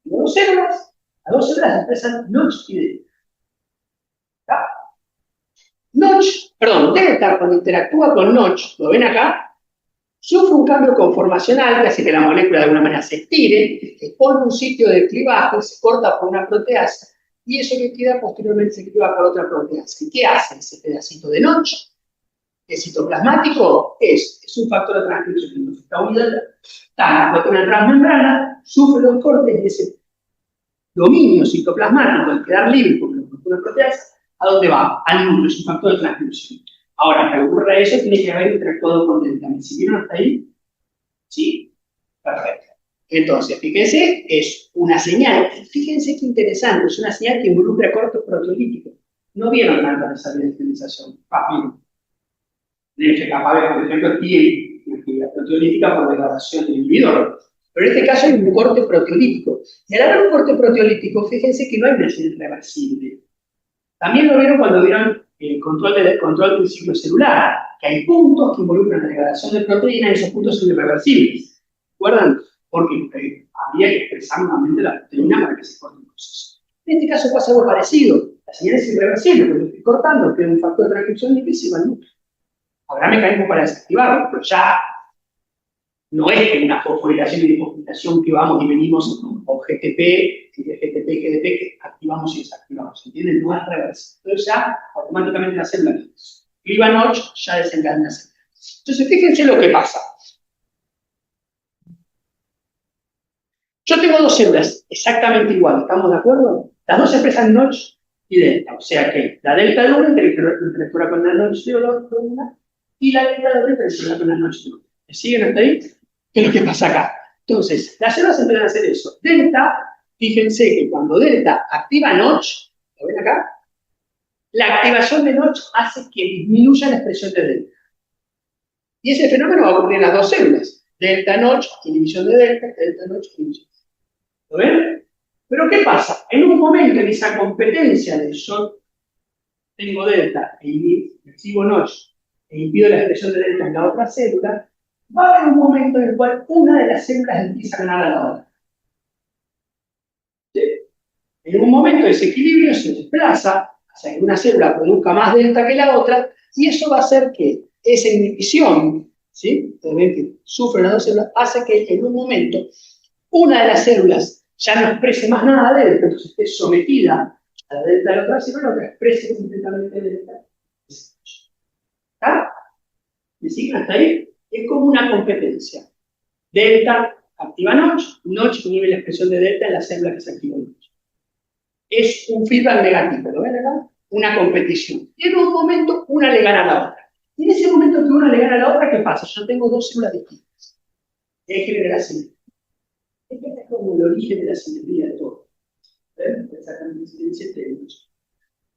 Tengo dos células, las dos células expresan Notch y delta. ¿Está? Delta, cuando interactúa con Notch, ¿lo ven acá? Sufre un cambio conformacional que hace que la molécula de alguna manera se estire, se pone un sitio de clivaje, se corta por una proteasa, y eso que queda posteriormente se cliva por otra proteasa. ¿Y qué hace ese pedacito de Notch? El citoplasmático es un factor de transcripción. Está unido, está en la proteína transmembrana, sufre los cortes y ese dominio citoplasmático, al quedar libre por una proteasa, ¿a dónde va? Al núcleo, es un factor de transcripción. Ahora, para que ocurra eso, tiene que haber interactuado con delta. ¿Me siguieron hasta ahí? ¿Sí? Perfecto. Entonces, fíjense, es una señal. Fíjense qué interesante, es una señal que involucra cortes proteolíticos. No vieron nada de esa visualización. Bien. De hecho, capaz, por ejemplo, tiene actividad proteolítica por degradación del inhibidor. Pero en este caso hay un corte proteolítico. Y al haber un corte proteolítico, fíjense que no hay una señal reversible. También lo vieron cuando vieron el control del ciclo celular, que hay puntos que involucran la degradación de proteínas y esos puntos son irreversibles. ¿Recuerdan? Porque habría que expresar nuevamente la proteína para que se corte el proceso. En este caso pasa algo parecido. la señal es irreversible, porque estoy cortando, que es un factor de transcripción difícil, ¿no? Habrá mecanismos para desactivarlo, pero ya no es que una fosforilación y desfosforilación que vamos y venimos o GTP, y de GTP, GDP, que activamos y desactivamos, ¿entienden? No es reversible. Entonces ya automáticamente la célula cliva notch, ya desencadena célula. Entonces fíjense lo que pasa. Yo tengo dos células exactamente iguales, ¿estamos de acuerdo? Las dos expresan notch y delta, o sea que la delta de una interactúa con la notch de una y la delta de otra interactúa con la notch de otra. ¿Me siguen hasta ahí? ¿Qué es lo que pasa acá? Entonces, las células empiezan a hacer eso. Delta, fíjense que cuando delta activa notch, ¿lo ven acá? La activación de notch hace que disminuya la expresión de delta. Y ese fenómeno va a ocurrir en las dos células. Delta notch, inhibición de delta, delta notch, inhibición. ¿Lo ven? Pero ¿qué pasa? En un momento en esa competencia de yo tengo delta e recibo notch e impido la expresión de delta en la otra célula, va a haber un momento en el cual una de las células empieza a ganar a la otra. ¿Sí? En un momento ese equilibrio se desplaza hacia que una célula produzca más delta que la otra, y eso va a hacer que esa inhibición, ¿sí? Que sufren las dos células, hace que en un momento una de las células ya no exprese más nada de delta, entonces esté sometida a la delta de la otra célula, la otra exprese completamente delta. ¿Está? ¿Me siguen hasta ahí? Es como una competencia. Delta activa notch, notch inhibe la expresión de delta en la célula que se activa notch. Es un feedback negativo, ¿lo ven acá? Una competición. Y en un momento una le gana a la otra. Y en ese momento que una le gana a la otra, ¿qué pasa? Yo tengo dos células distintas. Es generación. Este es como el origen de la simetría de todo. ¿Ven?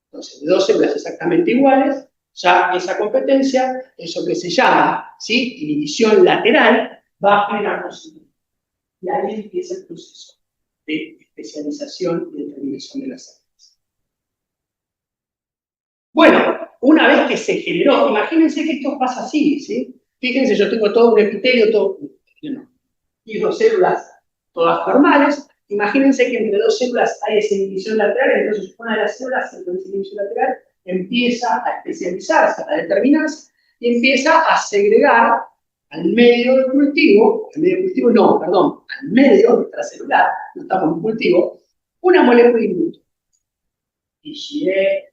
Entonces, de dos células exactamente iguales, ya esa competencia, eso que se llama, ¿sí?, inhibición lateral, va a generar posibilidad. Y ahí empieza el proceso de especialización y determinación de las células. Bueno, una vez que se generó, imagínense que esto pasa así, ¿sí? Fíjense, yo tengo todo un epitelio, todo, y dos células todas formales. Imagínense que entre dos células hay esa inhibición lateral, entonces una de las células, entonces esa inhibición lateral, empieza a especializarse, a determinarse, y empieza a segregar al medio del cultivo, al medio extracelular, no estamos en cultivo, una molécula inútil. IgE,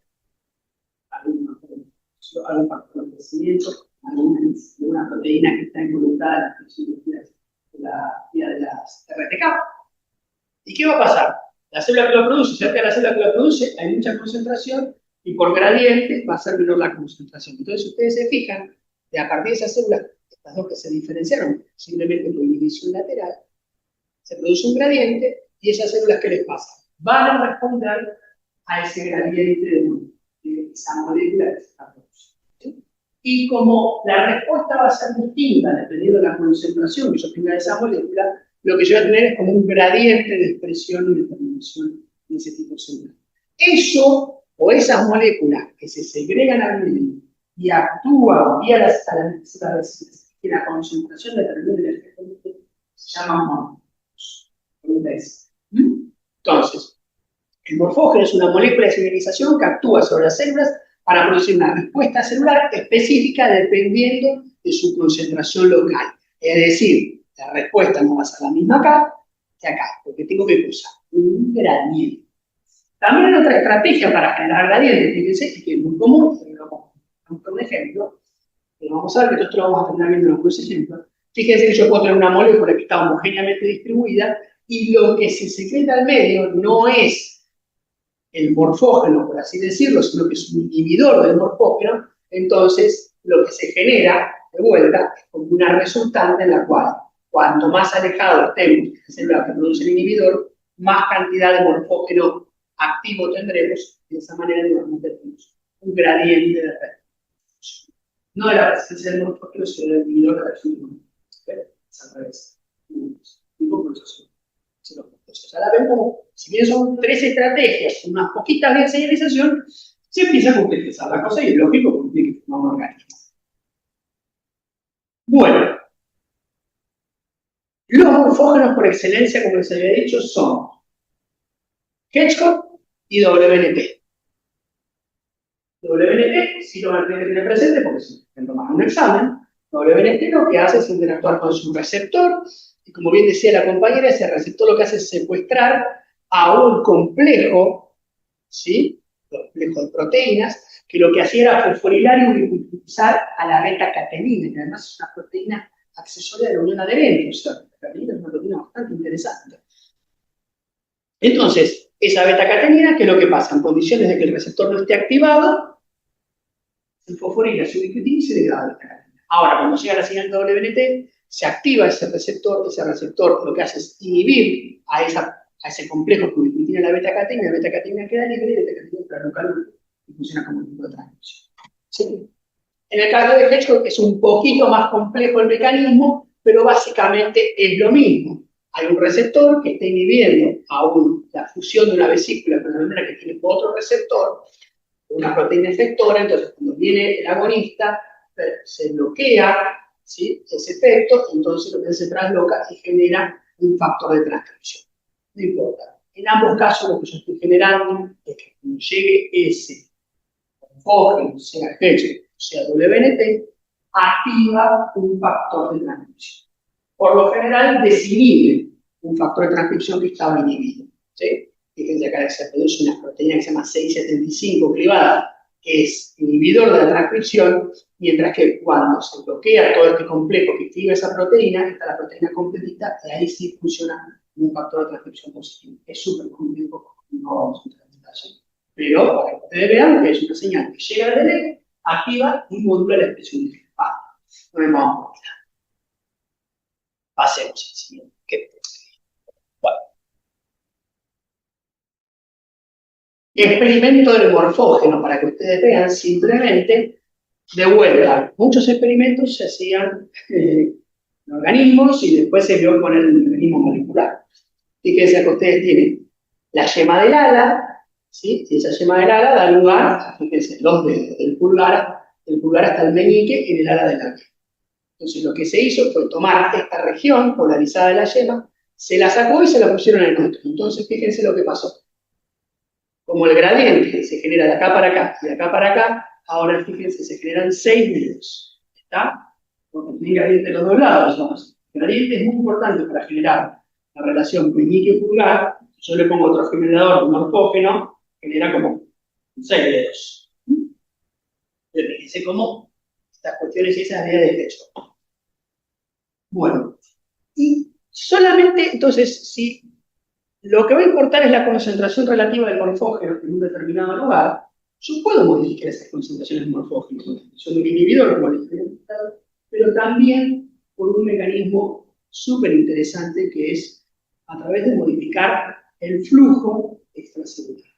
algún factor de crecimiento, alguna proteína que está involucrada en la expresión de las RTK. ¿Y qué va a pasar? La célula que lo produce, cerca de la célula que lo produce, hay mucha concentración y por gradiente va a ser menor la concentración. Entonces, ustedes se fijan que a partir de esas células, estas dos que se diferenciaron simplemente por inhibición lateral, se produce un gradiente y esas células, ¿qué les pasa? Van a responder a ese gradiente de esa molécula que se está produciendo. ¿Sí? Y como la respuesta va a ser distinta dependiendo de la concentración que yo tenga de esa molécula, lo que yo voy a tener es como un gradiente de expresión y determinación de ese tipo celular. Eso, o esas moléculas que se segregan al medio y actúan vía la concentración determina el efecto, se llaman morfógenos. Entonces, el morfógeno es una molécula de señalización que actúa sobre las células para producir una respuesta celular específica dependiendo de su concentración local. Es decir, la respuesta no va a ser la misma acá que acá, porque tengo que usar un gradiente. También hay otra estrategia para generar gradientes, fíjense, que es muy común, vamos a poner un ejemplo, pero vamos a ver que esto lo vamos a terminar viendo en los ejemplos. Fíjense que yo puedo tener una molécula que está homogéneamente distribuida y lo que se secreta al medio no es el morfógeno, por así decirlo, sino que es un inhibidor del morfógeno. Entonces lo que se genera de vuelta es como una resultante en la cual cuanto más alejado estemos de la célula que produce el inhibidor, más cantidad de morfógeno activo tendremos, y de esa manera tenemos un gradiente de reacción. No de la presencia del morfógeno, sino del inhibidor de la reacción. Es al revés. Tipo proceso. Ahora ven como, si bien son tres estrategias, unas poquitas de señalización, se empieza a complejizar la cosa y es lógico porque tiene que formar un organismo. Bueno, los morfógenos por excelencia, como les había dicho, son Hedgehog y WNP. WNT, si lo van a tener que tener presente porque si toman un examen, WNT lo que hace es interactuar con su receptor, y como bien decía la compañera, ese receptor lo que hace es secuestrar a un complejo, ¿sí? Complejo de proteínas, que lo que hacía era fosforilar y utilizar a la beta-catenina, que además es una proteína accesoria de la unión adherente, o sea, la beta-catenina es una proteína bastante interesante. Entonces, esa beta-catenina, ¿qué es lo que pasa? En condiciones de que el receptor no esté activado, se fosforila, se ubiquitina y se degrada la beta-catenina. Ahora, cuando llega la señal de WNT, se activa ese receptor lo que hace es inhibir a ese complejo que ubiquitina la beta-catenina queda libre y la beta-catenina entra en un calor y funciona como un tipo de transmisión. ¿Sí? En el caso de Hedgehog es un poquito más complejo el mecanismo, pero básicamente es lo mismo. Hay un receptor que está inhibiendo la fusión de una vesícula con una membrana que tiene otro receptor, una proteína efectora, entonces cuando viene el agonista se bloquea, ¿sí?, ese efecto, entonces lo que se trasloca y genera un factor de transcripción. No importa. En ambos casos lo que yo estoy generando es que cuando llegue ese enfógeno, sea Hedgehog, sea WNT, activa un factor de transcripción. Por lo general desinhibe un factor de transcripción que estaba inhibido. ¿Sí? Fíjense acá que se produce una proteína que se llama 675 clivada, que es inhibidor de la transcripción, mientras que cuando se bloquea todo este complejo que activa esa proteína, está la proteína completita, y ahí sí funciona un factor de transcripción positivo. Es súper complejo, no vamos a entrar en detalle. Pero para que ustedes vean que es una señal que llega al ADN, activa y modula la expresión de no me vamos a olvidar. Pasemos al siguiente. Bueno. Experimento del morfógeno, para que ustedes vean simplemente, de vuelta. Muchos experimentos se hacían en organismos y después se vio con el mecanismo molecular. Fíjense que ustedes tienen la yema del ala, ¿sí? Y esa yema del ala da lugar, fíjense, los dedos del pulgar hasta el meñique en el ala del ala. Entonces lo que se hizo fue tomar esta región polarizada de la yema, se la sacó y se la pusieron en otro. Entonces fíjense lo que pasó. Como el gradiente se genera de acá para acá y de acá para acá, ahora fíjense, se generan 6 dedos. ¿Está? Porque el gradiente de los dos lados. ¿No? El gradiente es muy importante para generar la relación meñique-pulgar. Yo le pongo otro generador, un morfógeno, genera como 6 dedos. Fíjense cómo estas cuestiones y esas ideas de techo. Bueno, y solamente, entonces, si lo que va a importar es la concentración relativa del morfógeno en un determinado lugar, yo puedo modificar esas concentraciones de morfógeno con la función de un inhibidor, como les he comentado, pero también por un mecanismo súper interesante que es a través de modificar el flujo extracelular.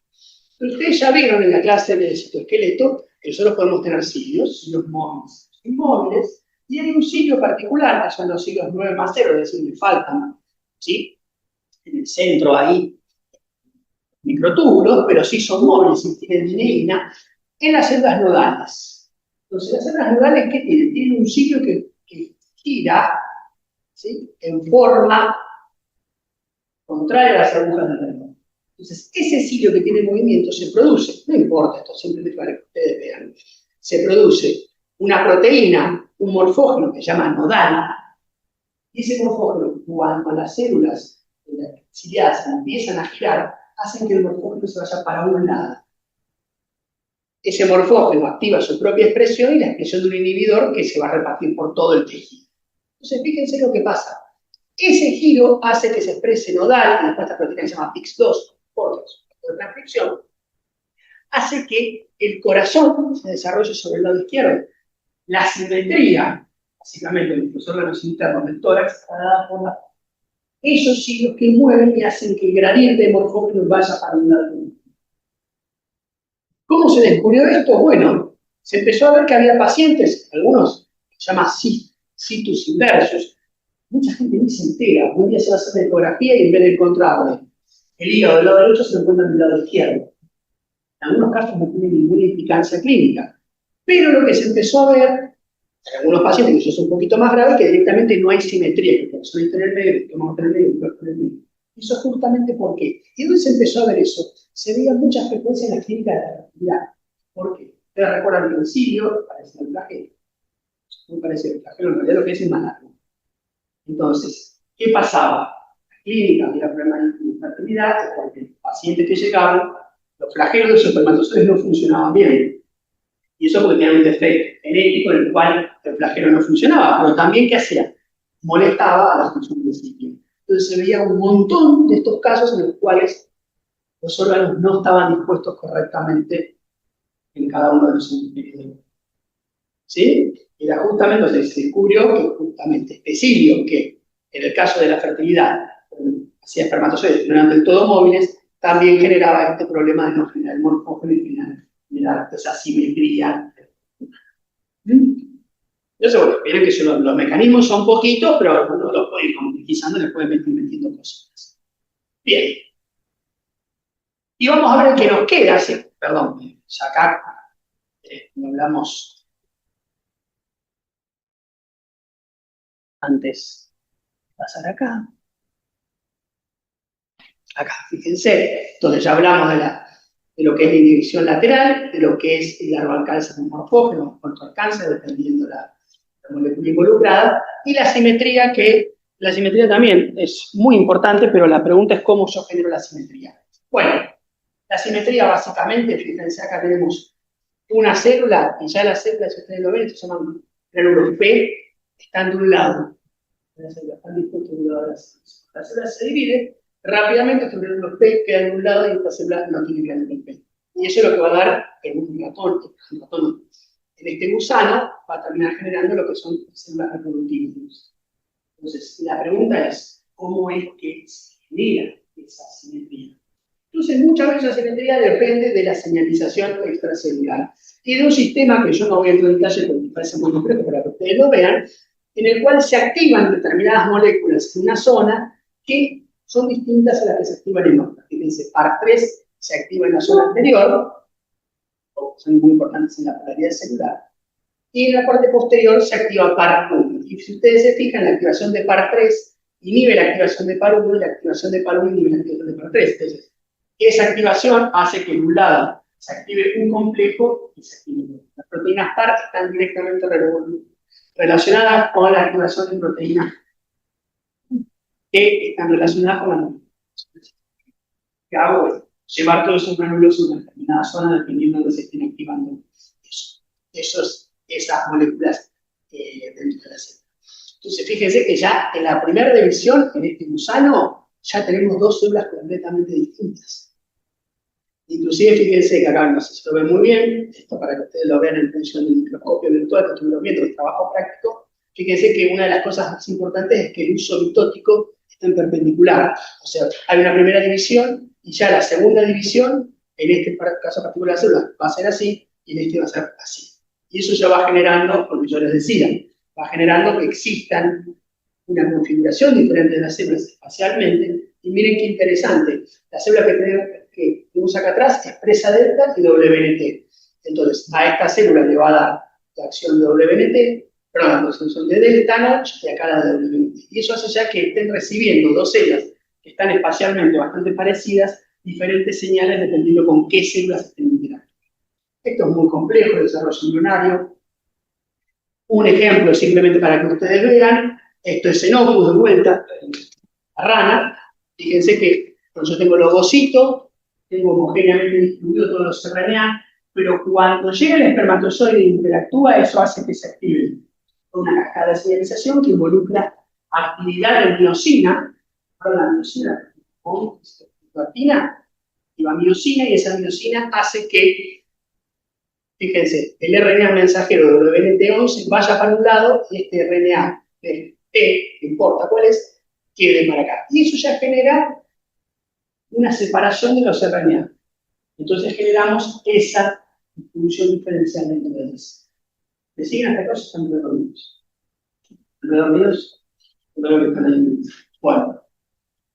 Ustedes ya vieron en la clase de citoesqueleto que nosotros podemos tener cilios móviles, inmóviles, y hay un cilio particular, que son los cilios 9+0, es decir, me faltan, ¿sí?, en el centro ahí, microtúbulos, pero sí son móviles y tienen lineína, en las células nodales. Entonces, las células nodales, ¿qué tienen? Tienen un cilio que gira, ¿sí?, en forma contraria a las agujas del reloj. Entonces, ese cilio que tiene movimiento se produce, no importa, esto simplemente para que ustedes vean, se produce una proteína, un morfógeno que se llama nodal, y ese morfógeno, cuando las células ciliadas empiezan a girar, hacen que el morfógeno se vaya para un lado. Ese morfógeno activa su propia expresión y la expresión de un inhibidor que se va a repartir por todo el tejido. Entonces, fíjense lo que pasa. Ese giro hace que se exprese nodal, y después esta proteína que se llama PIX2, por de transcripción, hace que el corazón se desarrolle sobre el lado izquierdo. La simetría, básicamente, de los órganos internos del tórax, está dada por esos cilios que mueven y hacen que el gradiente de morfógeno vaya para un lado. ¿Cómo se descubrió esto? Bueno, se empezó a ver que había pacientes, algunos se llaman situs inversus. Mucha gente ni se entera. Un día se va a hacer la ecografía y en vez de encontrar el hígado del lado derecho, se lo encuentran del lado izquierdo. En algunos casos no tiene ninguna implicancia clínica. Pero lo que se empezó a ver, en algunos pacientes, que eso es un poquito más grave, que directamente no hay simetría, que el corazón está en el medio, el estómago está en el medio, el cuerpo en el medio. Eso justamente ¿por qué? ¿Y dónde se empezó a ver eso? Se veía mucha frecuencia en la clínica de la fertilidad. ¿Por qué? Ustedes recuerdan que el cirio parece el flagelo. Muy parecido al flagelo, en realidad lo que es más largo. Entonces, ¿qué pasaba? La clínica había problemas de infertilidad, porque los pacientes que llegaban, los flagelos de los espermatozoides no funcionaban bien. Y eso porque tenía un defecto genético en el cual el flagelo no funcionaba, pero también, ¿qué hacía? Molestaba a la función del ciclo. Entonces se veía un montón de estos casos en los cuales los órganos no estaban dispuestos correctamente en cada uno de los individuos. ¿Sí? Era justamente, entonces se descubrió que justamente este cirio, que en el caso de la fertilidad hacía espermatozoides que no eran del todo móviles, también generaba este problema de no generar el morfógeno y generar esa asimetría. Entonces, bueno, miren que los mecanismos son poquitos, pero uno los puede ir complejizando y les puede ir metiendo cosas. Bien. Y vamos a ver qué nos queda. ¿Sí? Perdón, sacar, hablamos antes de pasar acá. Acá, fíjense, entonces ya hablamos de lo que es la inhibición lateral, de lo que es el largo alcance de un morfógeno, corto alcance, dependiendo la molécula involucrada, y la simetría, que la simetría también es muy importante, pero la pregunta es cómo yo genero la simetría. Bueno, la simetría básicamente, fíjense, acá tenemos una célula, y ya las células, si ustedes lo ven, se llaman granulos P, están de un lado, las células están dispuestas de un lado de la célula se divide, rápidamente estos granulos P quedan de un lado y esta célula no tiene granulos P. Y eso es lo que va a dar en un ratón, en este gusano, va a terminar generando lo que son células reproductivas. Entonces, la pregunta es, ¿cómo es que se genera esa simetría? Entonces, muchas veces la simetría depende de la señalización extracelular y de un sistema que yo no voy a entrar en detalle porque me parece muy complejo para que ustedes lo vean, en el cual se activan determinadas moléculas en una zona que son distintas a las que se activan en otras. Fíjense, PAR3 se activa en la zona anterior, son muy importantes en la polaridad celular, y en la parte posterior se activa PAR1. Y si ustedes se fijan, la activación de PAR3 inhibe la activación de PAR1 y la activación de PAR1 inhibe la activación de PAR3. Entonces, esa activación hace que en un lado se active un complejo y se active otro. Las proteínas PAR están directamente relacionadas con la activación de proteínas que están relacionadas con la molécula. ¿Qué hago? Es llevar todos esos granulos a una determinada zona dependiendo de donde se estén activando esas moléculas dentro de la célula. Entonces, fíjense que ya en la primera división, en este gusano, ya tenemos dos células completamente distintas. Inclusive, fíjense que acá no sé si lo ven muy bien, esto para que ustedes lo vean en función del microscopio virtual que estuvieron viendo, el trabajo práctico. Fíjense que una de las cosas más importantes es que el uso mitótico está en perpendicular. O sea, hay una primera división y ya la segunda división, en este caso particular de la célula, va a ser así y en este va a ser así. Y eso ya va generando, como yo les decía, va generando que existan una configuración diferente de las células espacialmente. Y miren qué interesante, la célula que tenemos acá atrás expresa delta y WNT. Entonces, a esta célula le va a dar la acción de WNT, perdón, la acción de delta notch y acá la de WNT. Y eso hace ya que estén recibiendo dos células que están espacialmente bastante parecidas, diferentes señales dependiendo con qué células estén interactuando. Esto es muy complejo, el desarrollo embrionario. Un ejemplo, simplemente para que ustedes vean, esto es Xenopus de vuelta, la rana. Fíjense que yo tengo el ovocito, tengo homogéneamente distribuido todos los RNA, pero cuando llega el espermatozoide e interactúa, eso hace que se active una cascada de señalización que involucra actividad de miosina, la miosina con proteína, activa miosina, y esa miosina hace que, fíjense, el RNA mensajero de WNT11 vaya para un lado y este RNA de T, no importa cuál es, quede para acá. Y eso ya genera una separación de los RNA. Entonces generamos esa distribución diferencial dentro de ellas. ¿Me siguen hasta acá o están redondos? ¿Redondos? Bueno.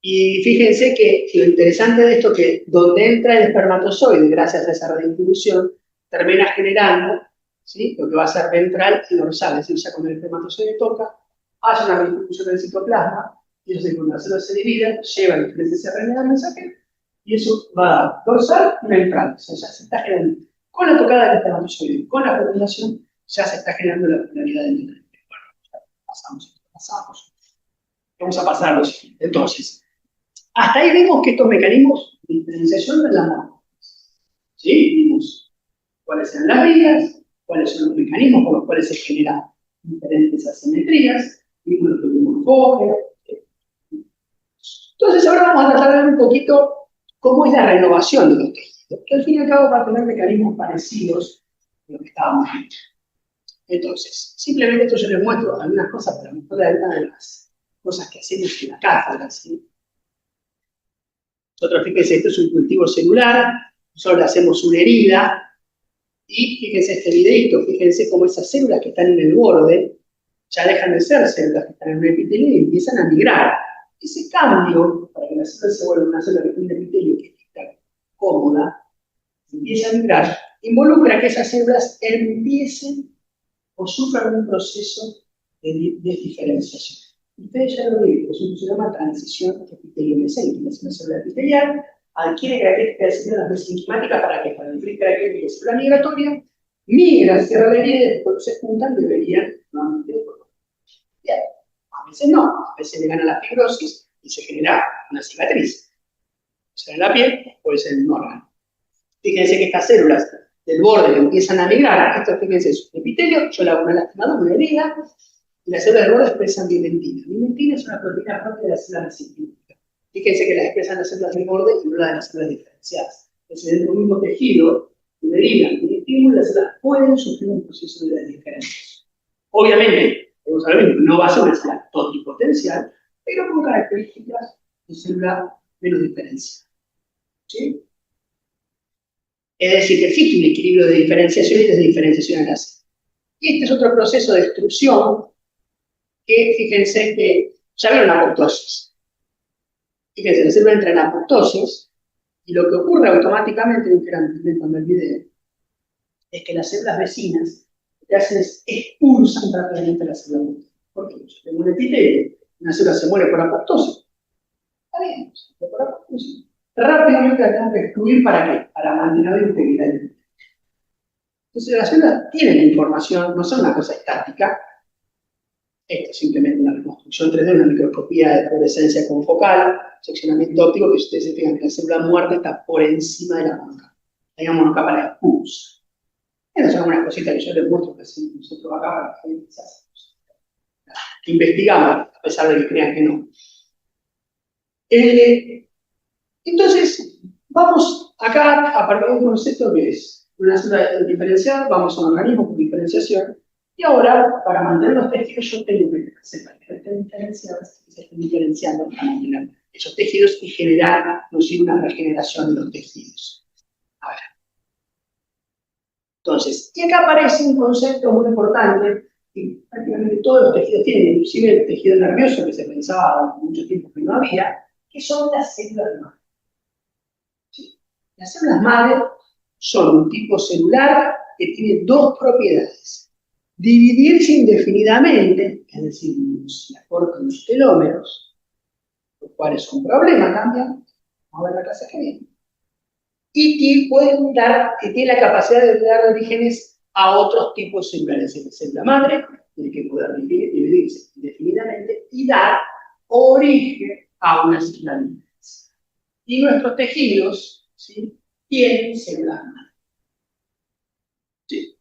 Y fíjense que lo interesante de esto es que donde entra el espermatozoide, gracias a esa redistribución, termina generando, ¿sí?, lo que va a ser ventral y dorsal. Es decir, ya cuando el espermatozoide toca, hace una redistribución del citoplasma, y eso cuando las células se dividen, lleva diferentes RNA mensajeros, y eso va a dorsal y ventral. O sea, ya se está generando. Con la tocada del espermatozoide, con la fecundación, ya se está generando la polaridad del nitrogen. Bueno, ya pasamos. Vamos a pasar a lo siguiente. Entonces, hasta ahí vemos que estos mecanismos de diferenciación de la morfología. ¿Sí? Vimos cuáles eran las vías, cuáles son los mecanismos por los cuales se generan diferentes asimetrías, vimos los morfólogos. Entonces, ahora vamos a tratar de ver un poquito cómo es la renovación de los tejidos, que al fin y al cabo va a tener mecanismos parecidos a lo que estábamos viendo. Entonces, simplemente esto yo les muestro algunas cosas para mostrar algunas de las cosas que hacemos en la cátedra, ¿sí? Nosotros, fíjense, esto es un cultivo celular, nosotros le hacemos una herida, y fíjense este videito, fíjense cómo esas células que están en el borde ya dejan de ser células que están en el epitelio y empiezan a migrar. Ese cambio, para que la célula se vuelva una célula que tiene el epitelio que está cómoda, empieza a migrar, involucra que esas células empiecen o sufran un proceso de diferenciación. Ustedes ya lo vieron, eso se llama transición epitelio-mesénquica. Es una célula epitelial, adquiere características de células mesenquimáticas para que, para diferir características de célula migratoria, migra, cierra la herida y después se juntan, deberían nuevamente formar. Bien, a veces no, a veces le gana la fibrosis y se genera una cicatriz. Puede ser en la piel, puede ser en un órgano. Fíjense que estas células del borde que empiezan a migrar, esto fíjense, es un epitelio, yo le hago una lastimadura, una herida, y las células del borde expresan vimentina. Vimentina es una proteína propia de las células mesenquimales. Fíjense que las expresan las células del borde y no las de las células diferenciadas. Entonces, dentro de un mismo tejido, una herida, un estímulo, las células pueden sufrir un proceso de diferenciación. Obviamente, vamos a ver, no va a ser una célula totipotencial, pero con características de célula menos diferenciada. ¿Sí? Es decir, que existe un equilibrio de diferenciación y desdiferenciación en la célula. Y este es otro proceso de destrucción que, fíjense que ya vieron la apoptosis. Fíjense, la célula entra en apoptosis y lo que ocurre automáticamente, en el video, es que las células vecinas lo que hacen es expulsan rápidamente la célula apoptótica. ¿Por qué? Yo tengo un epitelio, una célula se muere por apoptosis. Está bien, se muere por apoptosis. Rápidamente la tengo que excluir ¿para qué? Para mantener la integridad del epitelio. Entonces las células tienen información, no son una cosa estática. Esto es simplemente una reconstrucción 3D, una microscopía de fluorescencia confocal, seccionamiento óptico, que ustedes se fijan que la célula muerta está por encima de la monocapa. La monocapa la expulsa. Esas son algunas cositas que yo les muestro que hacemos nosotros acá para que investigamos, a pesar de que crean que no. Entonces, vamos acá a partir de un concepto que es una célula diferenciada, vamos a un organismo con diferenciación, y ahora, para mantener los tejidos, yo tengo que separar que estén diferenciadas, que se estén diferenciando para mantener esos tejidos y generar, una regeneración de los tejidos. A ver. Entonces, y acá aparece un concepto muy importante, que prácticamente todos los tejidos tienen, inclusive el tejido nervioso que se pensaba mucho tiempo que no había, que son las células madre. ¿Sí? Las células madre son un tipo celular que tiene dos propiedades. Dividirse indefinidamente, es decir, se acortan los telómeros, lo cual es un problema también, vamos a ver la clase que viene, y tiene la capacidad de dar orígenes a otros tipos celulares. La célula madre tiene que poder dividirse indefinidamente y dar origen a una célula madre. Y nuestros tejidos, ¿sí?, tienen células madre. ¿Sí?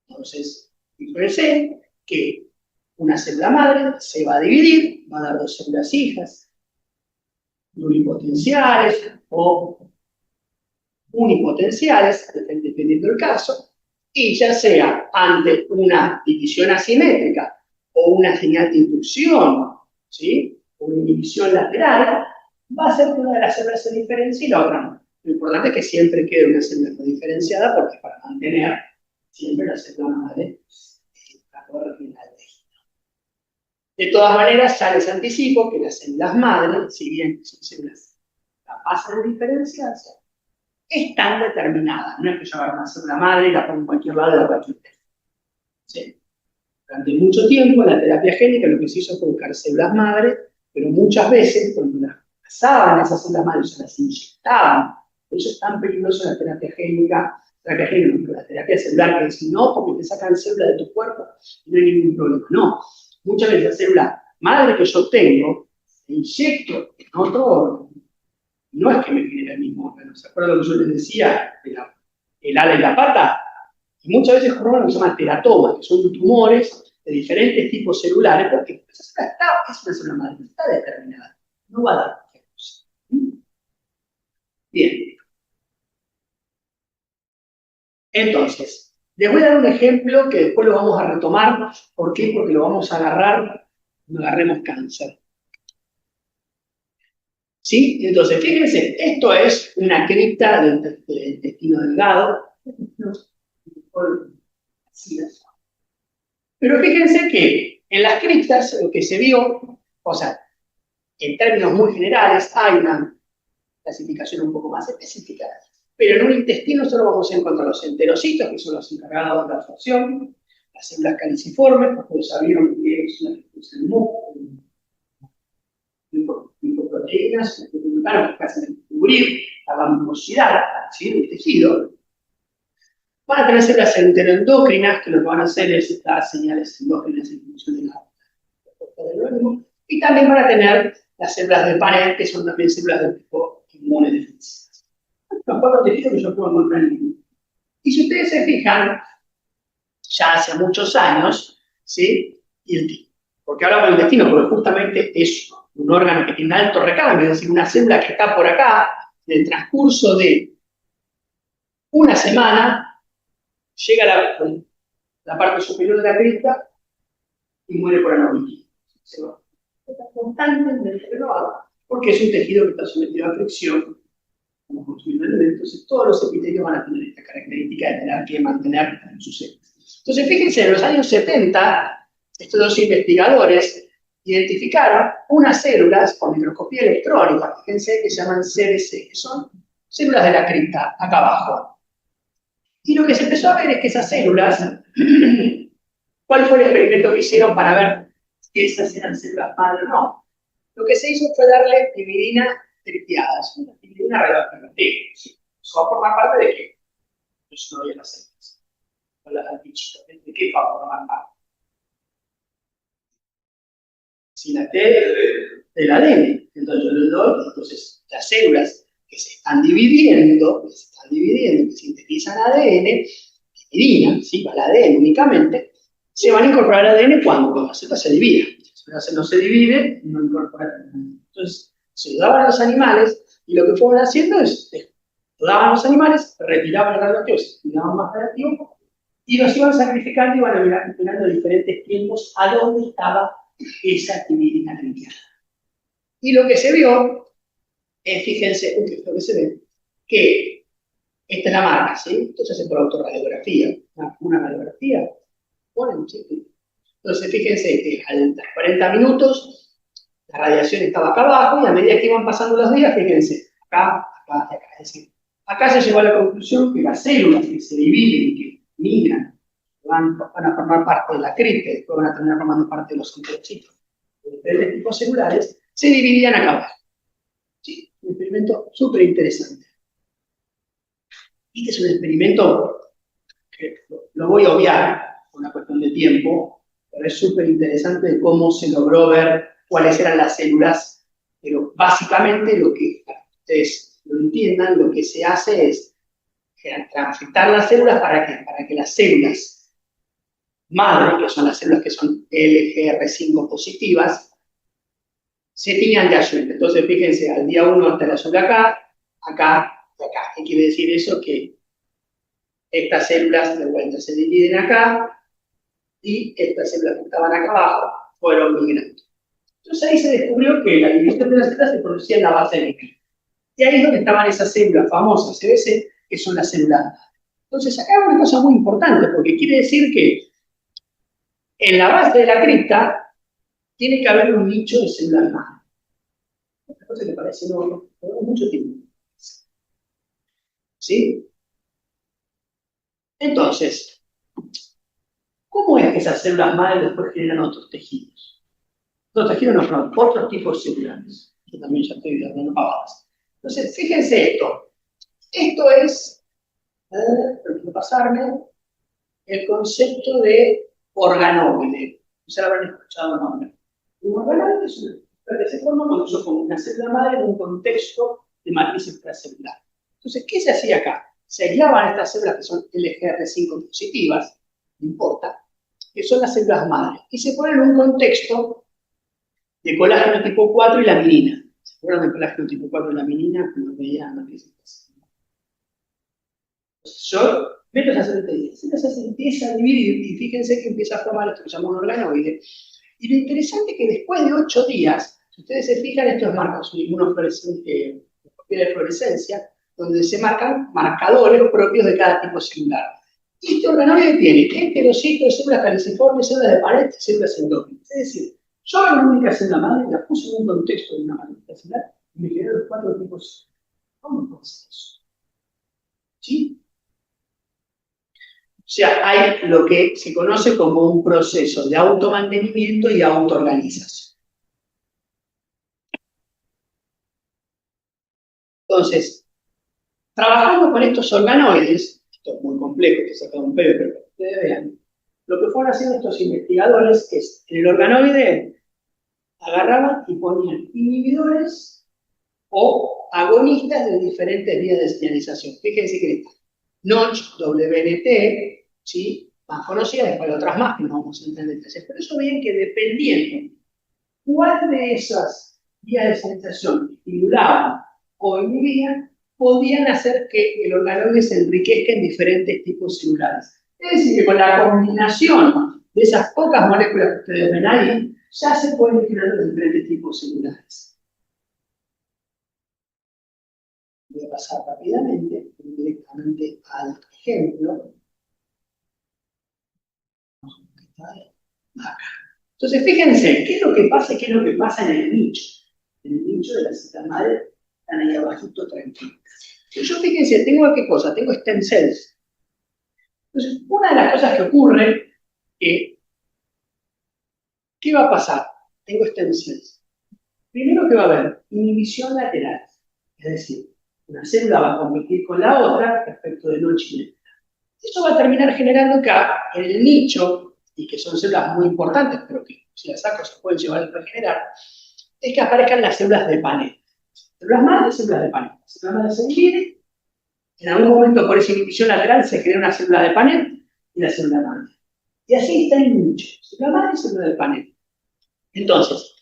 Entonces, fíjense que una célula madre se va a dividir, va a dar dos células hijas, pluripotenciales o unipotenciales, dependiendo del caso, y ya sea ante una división asimétrica o una señal de inducción, ¿sí?, o una inhibición lateral, va a ser que una de las células se diferencie y la otra no. Lo importante es que siempre quede una célula no diferenciada, porque para mantener siempre la célula madre la original. De todas maneras, ya les anticipo que las células madre, si bien son células capaces de diferenciarse, están determinadas. No es que yo agarre una célula madre y la pongo en cualquier lado de la cualquier. ¿Sí? Durante mucho tiempo en la terapia génica lo que se hizo fue buscar células madre, pero muchas veces cuando las pasaban esas células madre, se las inyectaban Por eso es tan peligrosa la terapia génica, la terapia celular, que si no, porque te sacan células de tu cuerpo y no hay ningún problema. No, muchas veces la célula madre que yo tengo, la inyecto en otro órgano. No es que me genere el mismo órgano. ¿Se acuerdan lo que yo les decía? El ala y la pata. Y muchas veces hormonas que se llaman teratomas, que son tumores de diferentes tipos celulares, porque esa célula es una célula madre, está determinada. No va a dar cualquier cosa. Bien. Entonces, les voy a dar un ejemplo que después lo vamos a retomar. ¿Por qué? Porque lo vamos a agarrar cuando agarremos cáncer. ¿Sí? Entonces, fíjense, esto es una cripta del intestino delgado. Pero fíjense que en las criptas lo que se vio, o sea, en términos muy generales, hay una clasificación un poco más específica, pero en un intestino solo vamos a encontrar los enterocitos, que son los encargados de la absorción, las células caliciformes, porque sabieron que es una lipoproteínas, que hacen cubrir la bambosidad del tejido. Van a tener células enteroendocrinas, que lo que van a hacer es dar señales endócrinas en función de la respuesta del organismo, y también van a tener las células de pared, que son también células de tipo inmunodefensivas. Los cuatro tejidos que yo puedo encontrar en el mundo. Y si ustedes se fijan, ya hace muchos años, ¿sí? Porque hablamos del intestino, porque justamente es un órgano que tiene alto recambio, es decir, una célula que está por acá, en el transcurso de una semana, llega a la parte superior de la cripta y muere por anorexia. Se va. Está constantemente renovado, porque es un tejido que está sometido a fricción, como consumiendo elementos, entonces todos los epitelios van a tener esta característica de tener que mantener sus células. Entonces, fíjense, en los años 70, estos dos investigadores identificaron unas células con microscopía electrónica, fíjense, que se llaman CBC, que son células de la cripta, acá abajo. Y lo que se empezó a ver es que esas células, ¿cuál fue el experimento que hicieron para ver si esas eran células madre o no? Lo que se hizo fue darle piridina tripiadas, una piridina radioactiva. Eso va a formar parte de qué? Eso no había las células. ¿De qué va a formar parte? Si la T del ADN. Entonces, las células que se están dividiendo, que sintetizan ADN, piridina, ¿sí? Para el ADN únicamente, se van a incorporar al ADN cuando la célula se divide. Si la célula no se divide, no incorpora. Entonces, se lo daban a los animales, y lo que fueron haciendo es, lo daban a los animales, retiraban el radioactivo, se retiraban más radioactivo, y los iban sacrificando y iban mirando diferentes tiempos a dónde estaba esa piridina tripiada. Y lo que se vio es, fíjense, lo que se ve, que esta es la marca, ¿sí? Entonces se hace por autorradiografía, una radiografía. Bueno, ¿sí? Entonces fíjense que a los 40 minutos la radiación estaba acá abajo y a medida que iban pasando los días, fíjense, acá y acá. Es decir, acá se llegó a la conclusión que las células que se dividen y que migran, van a formar parte de la cripta, después van a terminar formando parte de los enterocitos de diferentes tipos celulares, se dividían acá abajo. ¿Sí? Un experimento súper interesante. Este es un experimento que lo voy a obviar por una cuestión de tiempo, pero es súper interesante de cómo se logró ver cuáles eran las células, pero básicamente lo que, para que ustedes lo entiendan, lo que se hace es transfectar las células para que las células madre, que son las células que son LGR5 positivas, se tiñan de azul. Entonces, fíjense, al día 1 está el azul acá, acá y acá. ¿Qué quiere decir eso? Que estas células de vuelta se dividen acá y estas células que estaban acá abajo fueron migrando. Entonces ahí se descubrió que la división de las células se producía en la base de la cripta. Y ahí es donde estaban esas células famosas, CBC, que son las células. Entonces acá hay una cosa muy importante, porque quiere decir que en la base de la cripta tiene que haber un nicho de células madre. Otra cosa que parece no mucho tiempo. ¿Sí? Entonces, ¿cómo es que esas células madre después generan otros tejidos? Otros tejidos no son otros tipos celulares. Yo también ya estoy hablando pavadas. Entonces, fíjense esto. Esto es, quiero pasarme, el concepto de organoide. Ya habrán escuchado el nombre. Un organoide es una que se forma cuando yo pongo una célula madre en un contexto de matriz extracelular. Entonces, ¿qué se hacía acá? Se aislaban estas células que son LGR5 positivas, no importa, que son las células madre, y se ponen en un contexto de colágeno tipo 4 y laminina. ¿Se acuerdan del colágeno tipo 4 y laminina? Como veía en la matriz extracelular. Entonces, yo meto esa célula y esa se empieza a dividir, y fíjense que empieza a formar esto que se llama un organoide. Y lo interesante es que después de 8 días, si ustedes se fijan, estos marcos son inmunofluorescencia, de fluorescencia, donde se marcan marcadores propios de cada tipo celular. Y este organoide tiene enterocitos, células caliciformes, células de pared, células endógenas. Es decir, yo hago una única célula madre, la puse en un contexto de una matriz celular y me generé los 4 tipos. ¿Cómo puede ser eso? ¿Sí? O sea, hay lo que se conoce como un proceso de automantenimiento y autoorganización. Entonces, trabajando con estos organoides, esto es muy complejo, que he sacado un paper para que ustedes vean, lo que fueron haciendo estos investigadores es, en el organoide, agarraban y ponían inhibidores o agonistas de diferentes vías de señalización. Fíjense que esta Notch, WNT, ¿sí? Más conocida, después hay otras más que no vamos a entrar en detalles, pero eso bien que dependiendo cuál de esas vías de señalización estimulaban o inhibían, podían hacer que el organoide se enriquezca en diferentes tipos celulares. Es decir, que con la combinación de esas pocas moléculas que ustedes ven ahí, ya se pueden generar los diferentes tipos celulares. Voy a pasar rápidamente, directamente al ejemplo. Acá. Entonces, fíjense, ¿qué es lo que pasa y qué es lo que pasa en el nicho? En el nicho de la célula madre, están ahí abajito tranquilos. Yo, fíjense, tengo qué cosa, tengo stem cells. Entonces, una de las cosas que ocurre, ¿qué va a pasar? Tengo stem cells. Primero que va a haber inhibición lateral, es decir, una célula va a competir con la otra respecto de noche y negra. Esto va a terminar generando acá, en el nicho, y que son células muy importantes, pero que si las saco se pueden llevar a regenerar, es que aparezcan las células de panel. Células madres, células de panel. Las células madres se dividen, en algún momento por esa inhibición lateral se crea una célula de panel y la célula madre. Y así está el nicho, célula madre y célula de panel. Entonces,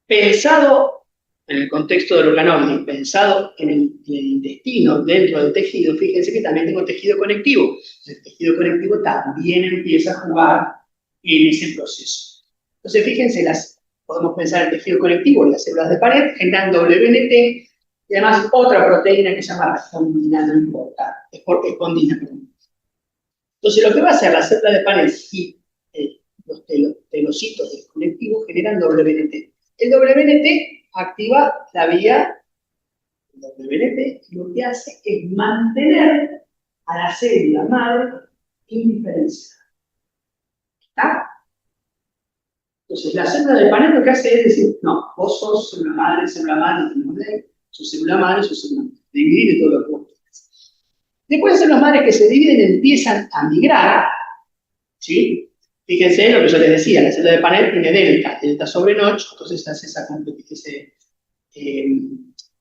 pensado en el contexto del organoide, pensado en el intestino, dentro del tejido, fíjense que también tengo tejido conectivo. El tejido conectivo también empieza a jugar en ese proceso. Entonces, fíjense, podemos pensar en el tejido conectivo, las células de pared, generan WNT, y además otra proteína que se llama espondina, no importa, espondina, perdón. Entonces, lo que va a hacer la célula de pared y los telocitos del conectivo generan WNT. El WNT activa la vía WNT y lo que hace es mantener a la célula madre indiferenciada. ¿Está? Entonces, la célula de panel lo que hace es decir, no, vos sos célula madre, sos célula madre, sos célula madre. Dividir todo lo que vos tenés. Después, las células madres que se dividen empiezan a migrar, ¿sí? Fíjense lo que yo les decía, la célula de panel tiene delta sobre notch, entonces hace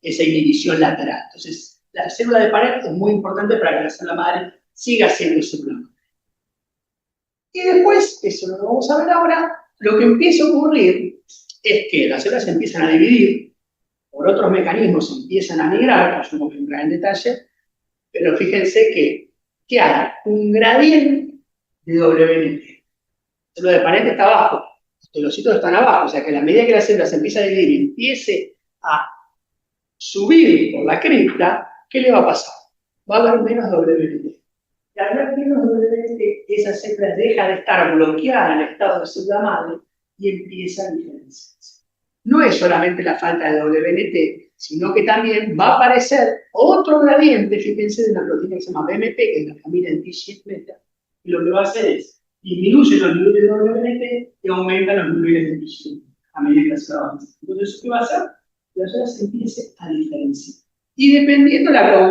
esa inhibición lateral. Entonces, la célula de panel es muy importante para que la célula madre siga siendo célula madre. Y después, eso lo vamos a ver ahora, lo que empieza a ocurrir es que las células se empiezan a dividir, por otros mecanismos empiezan a migrar, no voy a entrar en detalle, pero fíjense que hay un gradiente de WNT. La célula de panel está abajo, los telocitos están abajo, o sea que a la medida que la célula se empieza a dividir y empiece a subir por la cripta, ¿qué le va a pasar? Va a haber menos WNT. Y al haber menos WNT, esa célula deja de estar bloqueada en el estado de célula madre y empieza a diferenciarse. No es solamente la falta de WNT, sino que también va a aparecer otro gradiente, fíjense, de una proteína que se llama BMP, que es la familia de TGF-beta, y lo que va a hacer es disminuye los niveles de WNT y aumenta los niveles de TGF a medida que la célula avanza. Entonces, ¿qué va a hacer? La célula se empiece a diferenciar. Y dependiendo la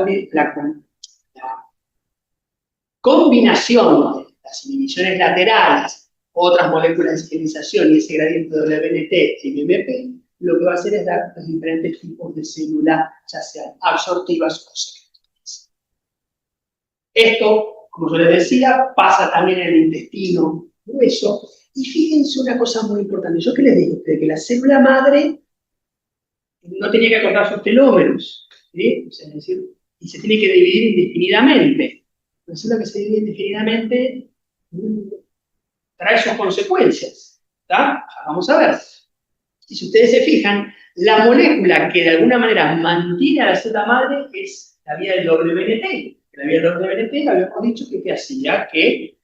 combinación de las inhibiciones laterales, otras moléculas de sigilización y ese gradiente de WNT y MMP, lo que va a hacer es dar los diferentes tipos de células, ya sean absortivas o secretorias. Esto, como yo les decía, pasa también en el intestino grueso. Y fíjense una cosa muy importante. ¿Yo qué les digo a ustedes? Que la célula madre no tenía que acortar sus telómeros, ¿sí? O sea, es decir, y se tiene que dividir indefinidamente. Una célula que se divide indefinidamente trae sus consecuencias. ¿Tá? Vamos a ver. Y si ustedes se fijan, la molécula que de alguna manera mantiene a la célula madre es la vía del WNT. La vía del WNT habíamos dicho que hacía que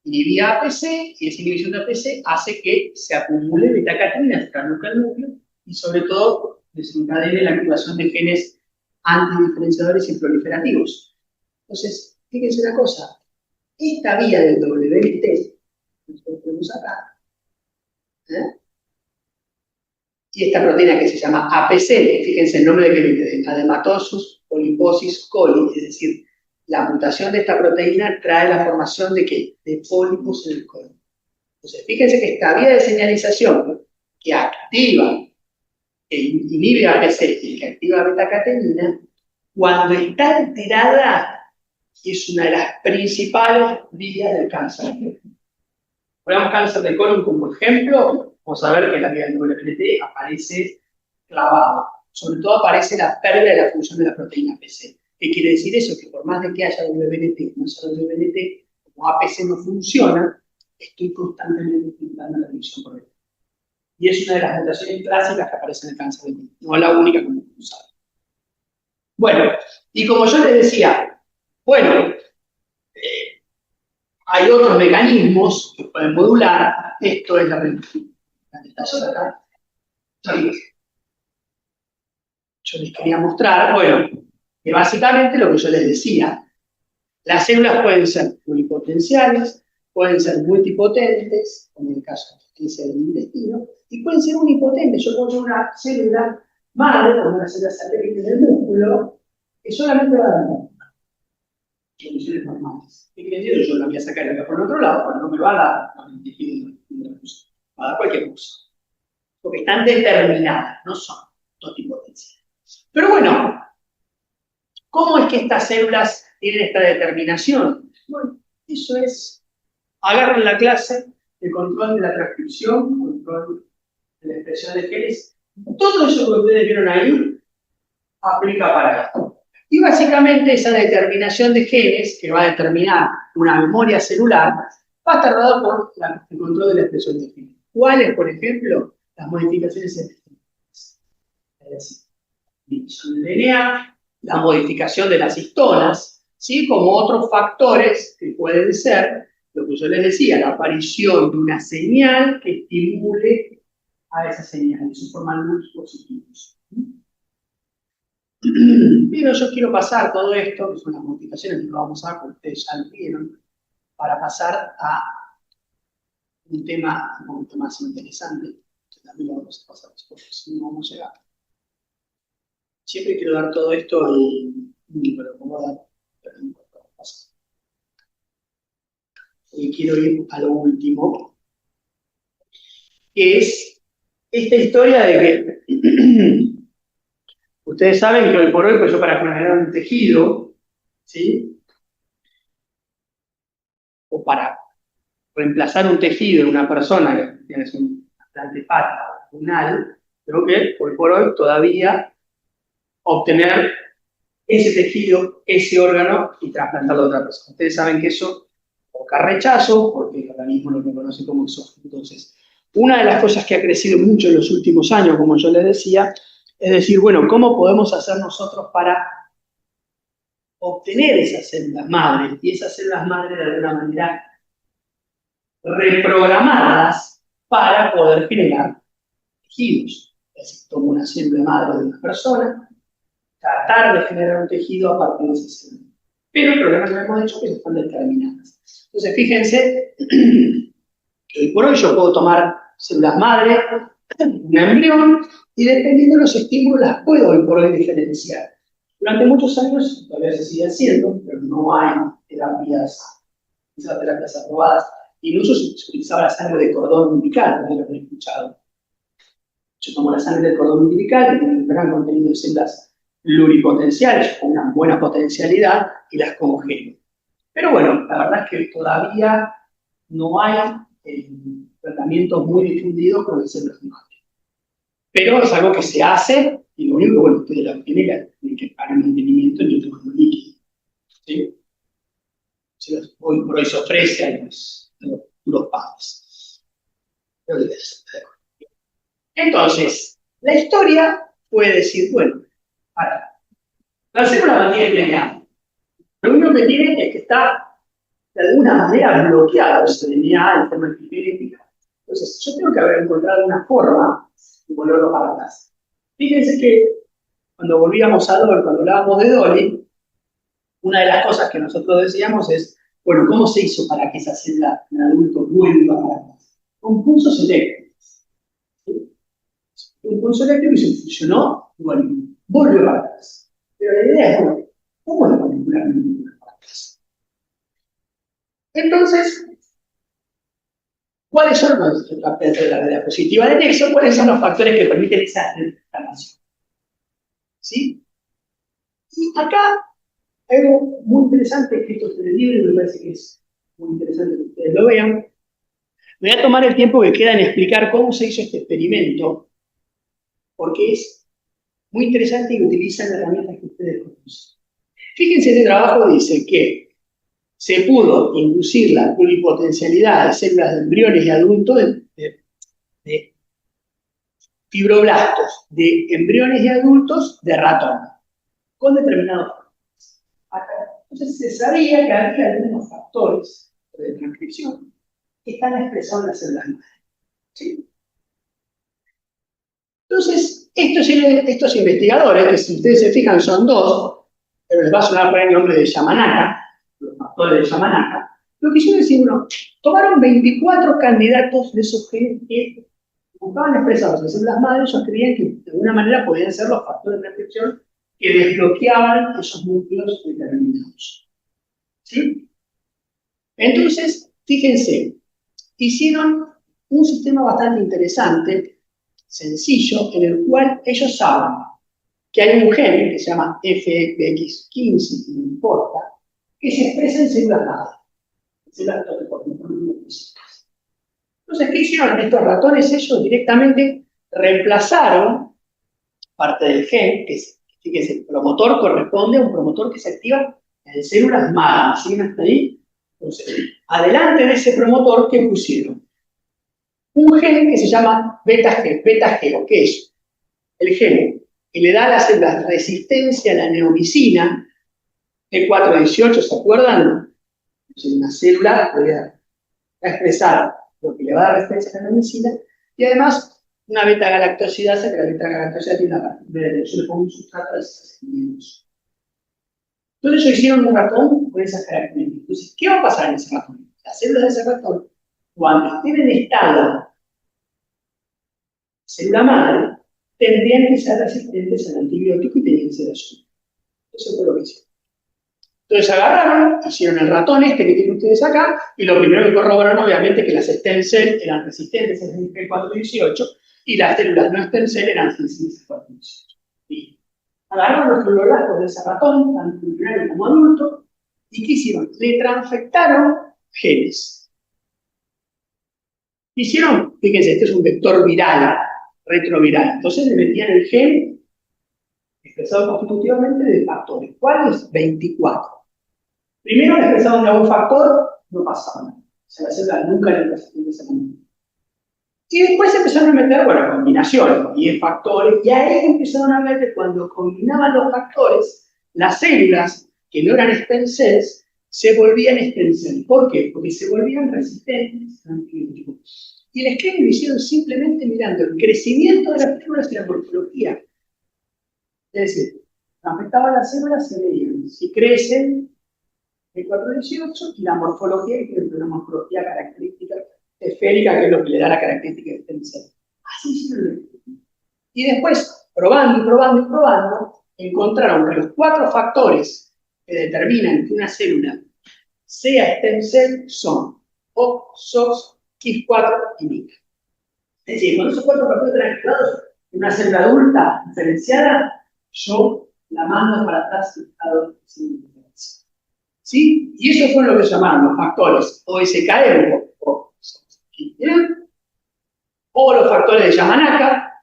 inhibía APC, y esa inhibición de APC hace que se acumule beta-catenina cerca al núcleo y sobre todo desencadene la activación de genes antidiferenciadores y proliferativos. Entonces, fíjense una cosa, esta vía del WNT, nosotros tenemos acá, y esta proteína que se llama APC, fíjense el nombre que viene, Adematosus polyposis coli, es decir, la mutación de esta proteína trae la formación de ¿qué? De pólipos en el colon. Entonces, fíjense que esta vía de señalización que activa, que inhibe APC y que activa beta-catenina, cuando está alterada, es una de las principales vías del cáncer. Ponemos cáncer de colon como ejemplo, vamos a ver que la vía del WNT aparece clavada. Sobre todo aparece la pérdida de la función de la proteína APC. ¿Qué quiere decir eso? Que por más de que haya WNT, no sea WNT, como APC no funciona, estoy constantemente intentando la adicción por él. Y es una de las mutaciones clásicas que aparece en el cáncer de colon, no la única como saben. Bueno, y como yo les decía, bueno, hay otros mecanismos que pueden modular, esto es la presentación acá. Yo les quería mostrar, bueno, que básicamente lo que yo les decía, las células pueden ser pluripotenciales, pueden ser multipotentes, como en el caso del intestino, y pueden ser unipotentes. Yo puedo tener una célula madre, como una célula satélite del músculo, que solamente va a dar condiciones normales. ¿Qué quiere decir? Yo la voy a sacar acá por otro lado, pero no me va a dar con el tejido de la cosa. Va a dar cualquier cosa. Porque están determinadas, no son totipotenciales. Pero bueno, ¿cómo es que estas células tienen esta determinación? Bueno, eso es, agarran la clase de control de la transcripción, control de la expresión de genes. Todo eso que ustedes vieron ahí aplica para esto. Y básicamente esa determinación de genes, que va a determinar una memoria celular, va a estar dada por el control de la expresión de genes. ¿Cuáles, por ejemplo? Las modificaciones epigenéticas. Es decir, inhibición del DNA, la modificación de las histonas, ¿sí? Como otros factores que pueden ser, lo que yo les decía, la aparición de una señal que estimule a esa señal, y se forman luz positivos. Pero yo quiero pasar todo esto, que son las modificaciones que lo vamos a ver, porque ustedes ya lo vieron, para pasar a un tema un poquito más interesante, que también lo vamos a pasar después, porque si no vamos a llegar. Siempre quiero dar todo esto y pero como dar, pero no importa, pasa. Y quiero ir a lo último, que es esta historia de que ustedes saben que hoy por hoy, pues yo para generar un tejido, ¿sí? O para reemplazar un tejido en una persona que tiene un trasplante hepático o renal, creo que hoy por hoy todavía obtener ese tejido, ese órgano y trasplantarlo a otra persona. Ustedes saben que eso provoca rechazo, porque el organismo lo reconoce como exógeno. Entonces, una de las cosas que ha crecido mucho en los últimos años, como yo les decía, es decir, bueno, ¿cómo podemos hacer nosotros para obtener esas células madres? Y esas células madres de alguna manera reprogramadas para poder generar tejidos. Es decir, tomo una célula madre de una persona, tratar de generar un tejido a partir de esa célula. Pero el problema que hemos dicho es que están determinadas. Entonces, fíjense que hoy por hoy yo puedo tomar células madre, un embrión, y dependiendo de los estímulos las puedo hoy por hoy diferenciar. Durante muchos años, todavía se sigue haciendo, pero no hay esas terapias aprobadas. Incluso se utilizaba la sangre de cordón umbilical, como lo he escuchado. Yo tomo la sangre del cordón umbilical, que tiene un gran contenido de células pluripotenciales, con una buena potencialidad, y las congelo. Pero bueno, la verdad es que todavía no hay tratamientos muy difundidos con el células de madre. Pero es algo que se hace, y lo único que, bueno, usted la tiene que pagar mantenimiento en el líquido. ¿Sí? Hoy por hoy se ofrece a los futuros padres. Entonces, la historia puede decir, bueno, para, la célula mantiene DNA. Lo único que tiene es que está de alguna manera bloqueado ese DNA en forma epigenética. Entonces, yo tengo que haber encontrado una forma de volverlo para atrás. Fíjense que cuando volvíamos a Dolly, cuando hablábamos de Dolly, una de las cosas que nosotros decíamos es, bueno, ¿cómo se hizo para que esa célula en adulto vuelva para atrás? Con pulsos eléctricos. ¿Sí? Un pulso eléctrico y se fusionó, y bueno, volvió para atrás. Pero la idea es, bueno, ¿cómo es particularmente volver para atrás? Entonces, ¿cuáles son los de la diapositiva de Nexo? ¿Cuáles son los factores que permiten esa inflamación? ¿Sí? Y acá hay algo muy interesante escrito en el libro y me parece que es muy interesante que ustedes lo vean. Me voy a tomar el tiempo que queda en explicar cómo se hizo este experimento, porque es muy interesante y utilizan herramientas que ustedes conocen. Fíjense, este trabajo dice que se pudo inducir la pluripotencialidad de células de embriones y adultos de fibroblastos de embriones y adultos de ratón, con determinados factores. Entonces se sabía que había algunos factores de transcripción que están expresados en las células madre. ¿Sí? Entonces, estos investigadores, que si ustedes se fijan son dos, pero les va a sonar por el nombre de Yamanaka, los factores de Yamanaka, lo que hicieron es decir, bueno, tomaron 24 candidatos de esos genes que estaban expresados en células madres, ellos creían que de alguna manera podían ser los factores de transcripción que desbloqueaban esos núcleos determinados. ¿Sí? Entonces, fíjense, hicieron un sistema bastante interesante, sencillo, en el cual ellos saben que hay un gen que se llama FX15, no importa, que se expresa en células madre, en células toxicodependentes. Entonces, ¿qué hicieron estos ratones? Ellos directamente reemplazaron parte del gen, que fíjense, el promotor corresponde a un promotor que se activa en células madre. ¿Siguen hasta ahí? Entonces, adelante de ese promotor, ¿qué pusieron? Un gen que se llama beta-G, que es el gen que le da a las células resistencia a la neomicina, E418, ¿se acuerdan? Entonces, una célula puede expresar lo que le va a dar resistencia a la neomicina, y además una beta-galactosidasa, que la beta-galactosidasa tiene una yo le pongo un sustrato de 600. Entonces ellos hicieron un ratón con esas características. Entonces, ¿qué va a pasar en ese ratón? Las células de ese ratón, cuando estén en estado célula madre, tendrían que ser resistentes al antibiótico y tenían que ser azul. Eso fue lo que hicieron. Entonces agarraron, hicieron el ratón este que tienen ustedes acá, y lo primero que corroboraron, obviamente, que las stem cell eran resistentes al G418 y las células no stem cell eran sensibles al 418. Y agarraron los fibroblastos de ese ratón, tanto embrionario como adulto, y ¿qué hicieron? Le transfectaron genes. Hicieron, fíjense, este es un vector viral, retroviral. Entonces le metían el gen expresado constitutivamente de factores. ¿Cuáles? 24. Primero le expresaban de algún factor, no pasaba nada. O sea, la célula nunca le presentó de esa manera. Y después empezaron a meter, bueno, combinaciones, 10 factores, y ahí empezaron a ver que cuando combinaban los factores, las células que no eran stem cells se volvían stem cells. ¿Por qué? Porque se volvían resistentes al antibiótico. Y el esquema lo hicieron simplemente mirando el crecimiento de las células y la morfología. Es decir, afectaban las células, se veían si crecen el 418 y la morfología, que es una morfología característica esférica, que es lo que le da la característica de stem cell. Así hicieron el estudio. Y después, probando y probando y probando, encontraron que los 4 factores que determinan que una célula sea stem cell son OC, SOX, KIF4 y MYC. Es decir, cuando esos 4 factores están activados en una célula adulta diferenciada, yo la mando para atrás en estado sin diferencia. ¿Sí? Y eso fue lo que llamaron los factores OSKM o los factores de Yamanaka,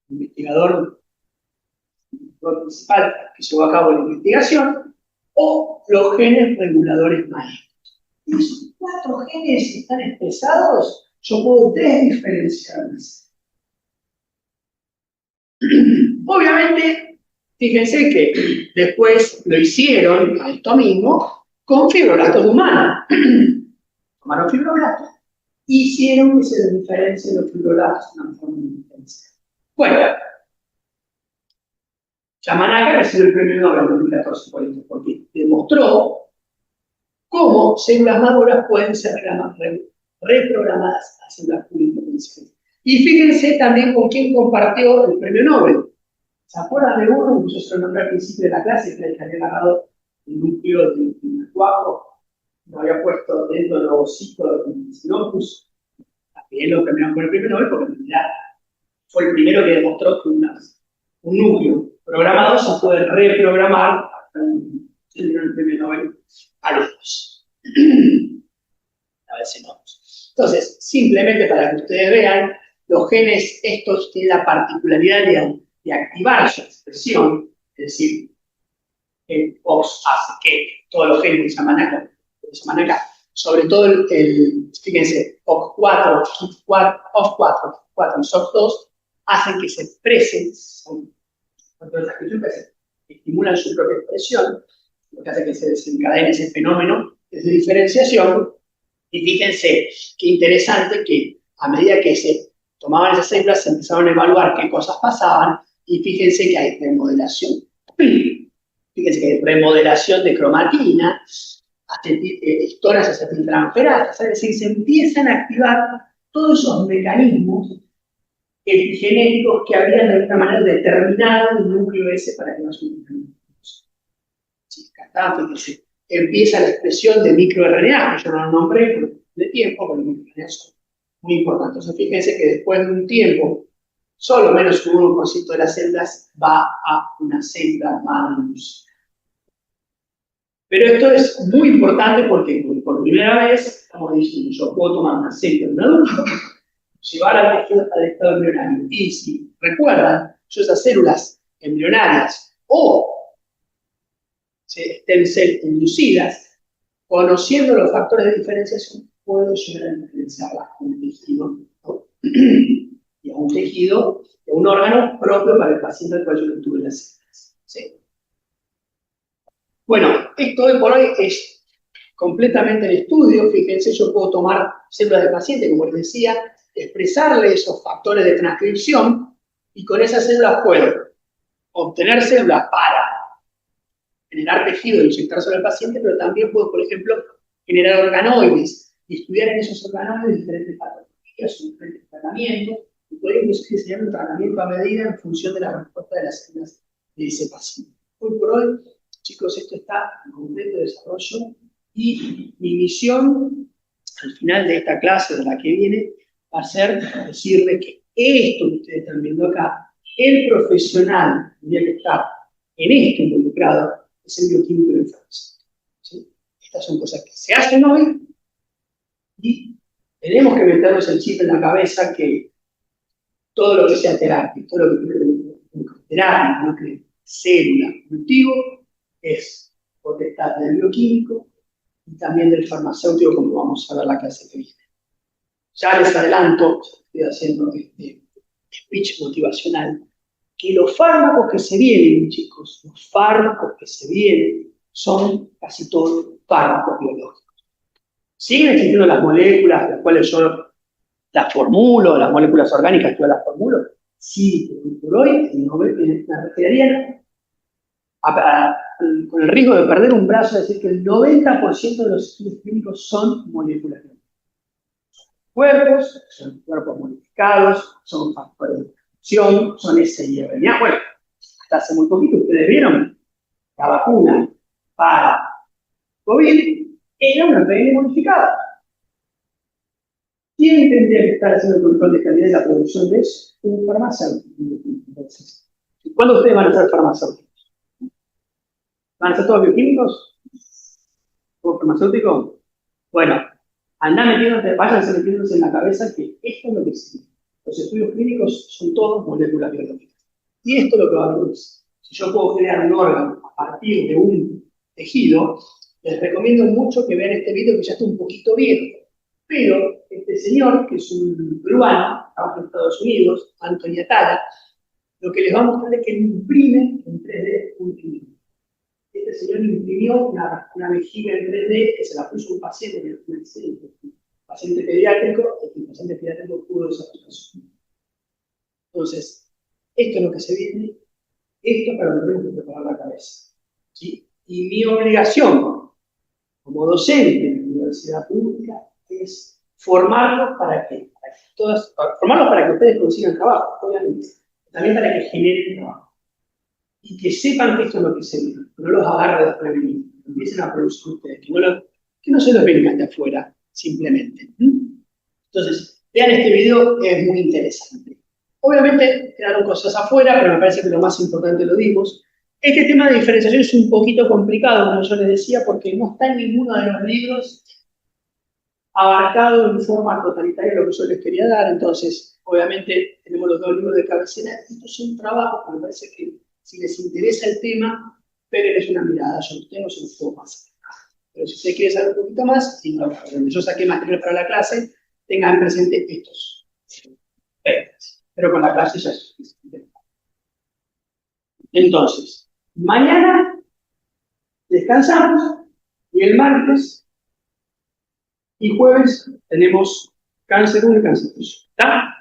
investigador principal que llevó a cabo la investigación, o los genes reguladores maestros. Y esos 4 genes que están expresados, yo puedo desdiferenciarlos. Obviamente, fíjense que después lo hicieron a esto mismo con fibroblastos humanos. Tomaron fibroblastos y hicieron que se diferencien los fibroblastos en una forma diferencial. Bueno, Yamanaka recibió el premio Nobel en 2014 por esto, porque demostró cómo células maduras pueden ser reprogramadas a células pluripotenciales. Y fíjense también con quién compartió el premio Nobel. ¿Se acuerdan de uno? Yo se lo nombré al principio de la clase, que había agarrado el núcleo del cuajo, lo había puesto dentro del ovocito del Sinopus. También lo premiaron con el premio Nobel, porque en realidad fue el primero que demostró que un núcleo programado se puede reprogramar. Se dieron el premio Nobel a los dos. A ver si no. Entonces, simplemente para que ustedes vean, los genes estos tienen la particularidad de activar su expresión, es decir, el OX hace que todos los genes de Yamanaka, sobre todo fíjense, OX4, OX4 y SOX2, hacen que se expresen, que estimulan su propia expresión, lo que hace que se desencadene ese fenómeno de diferenciación. Y fíjense qué interesante que a medida que se tomaban esas células se empezaron a evaluar qué cosas pasaban, y fíjense que hay remodelación. Fíjense que hay remodelación de cromatina, histonas acetiltransferatas, es decir, se empiezan a activar todos esos mecanismos epigenéticos que habían de alguna manera determinado el núcleo ese para que no se fíjense, empieza la expresión de microRNA, que yo no lo nombré de tiempo, pero los microRNA son muy importantes. Entonces, fíjense que después de un tiempo, solo menos que un 1% de las células va a una célula madre. Pero esto es muy importante porque por primera vez estamos diciendo, yo puedo tomar una célula de un adulto, llevarla al estado embrionario. Y si recuerdan, yo esas células embrionarias o stem cell inducidas, conociendo los factores de diferenciación, puedo llegar a diferenciarlas a un tejido, ¿no? Y a un tejido, a un órgano propio para el paciente al cual yo le tuve las células. ¿Sí? Bueno, esto hoy por hoy es completamente en estudio. Fíjense, yo puedo tomar células de paciente, como les decía, expresarle esos factores de transcripción, y con esas células puedo obtener células para generar tejido e inyectárselo al paciente, pero también puedo, por ejemplo, generar organoides y estudiar en esos organoides diferentes patologías, diferentes tratamientos, y poder incluso diseñar un tratamiento a medida en función de la respuesta de las células de ese paciente. Hoy por hoy, chicos, esto está en completo desarrollo, y mi misión al final de esta clase, de la que viene, va a ser decirles que esto que ustedes están viendo acá, el profesional que tiene que estar en esto involucrado, es el bioquímico de la infancia. ¿Sí? Estas son cosas que se hacen hoy, y tenemos que meternos el chip en la cabeza que todo lo que sea terapia, todo lo que terapia, ¿no? Que célula, cultivo, es potestad del bioquímico y también del farmacéutico, como vamos a ver la clase que viene. Ya les adelanto, estoy haciendo este speech motivacional, que los fármacos que se vienen, chicos, los fármacos que se vienen son casi todos fármacos biológicos. Siguen existiendo las moléculas, las cuales yo las formulo, las moléculas orgánicas que yo las formulo. Sí, por hoy me referiría con el riesgo de perder un brazo, a decir que el 90% de los estudios clínicos son moléculas biológicas. Son cuerpos modificados, son factores de función, son siRNA. Bueno, hasta hace muy poquito, ustedes vieron, la vacuna para COVID era una PN modificada. ¿Quién tendría que estar haciendo el control de calidad de la producción de eso? Un farmacéutico. Entonces, ¿cuándo ustedes van a ser farmacéuticos? ¿Van a ser todos bioquímicos? ¿O farmacéuticos? Bueno, váyanse metiéndose en la cabeza que esto es lo que existe. Los estudios clínicos son todos moléculas biológicas. Y esto es lo que va a producir. Si yo puedo crear un órgano a partir de un tejido, les recomiendo mucho que vean este video que ya está un poquito viejo. Pero este señor, que es un peruano, trabaja en Estados Unidos, Antonio Atala, lo que les va a mostrar es que él imprime en 3D un tejido. Este señor imprimió una vejiga en 3D que se la puso un paciente, un paciente pediátrico, y el paciente pediátrico pudo desarrollar su. Entonces, esto es lo que se viene, esto es para lo que tenemos que preparar la cabeza. ¿Sí? Y mi obligación como docente en la universidad pública es formarlos para que ustedes consigan trabajo, obviamente, también para que generen trabajo. Y que sepan que esto es lo que se viene, que no los agarre desprevenidos, que empiecen a producir ustedes, que no se los vengan de afuera, simplemente. Entonces, vean este video, es muy interesante. Obviamente quedaron cosas afuera, pero me parece que lo más importante lo dimos. Este tema de diferenciación es un poquito complicado, como yo les decía, porque no está en ninguno de los libros abarcado en forma totalitaria lo que yo les quería dar. Entonces, obviamente, tenemos los dos libros de cabecera. Esto es un trabajo, pero me parece que si les interesa el tema, péguenles una mirada. Yo no tengo un poco más. Pero si usted quiere saber un poquito más, y donde yo saqué material para la clase, tengan presente estos temas. Pero con la clase ya es suficiente. Entonces, mañana descansamos y el martes y jueves tenemos cáncer 1 y cáncer 2. ¿Está?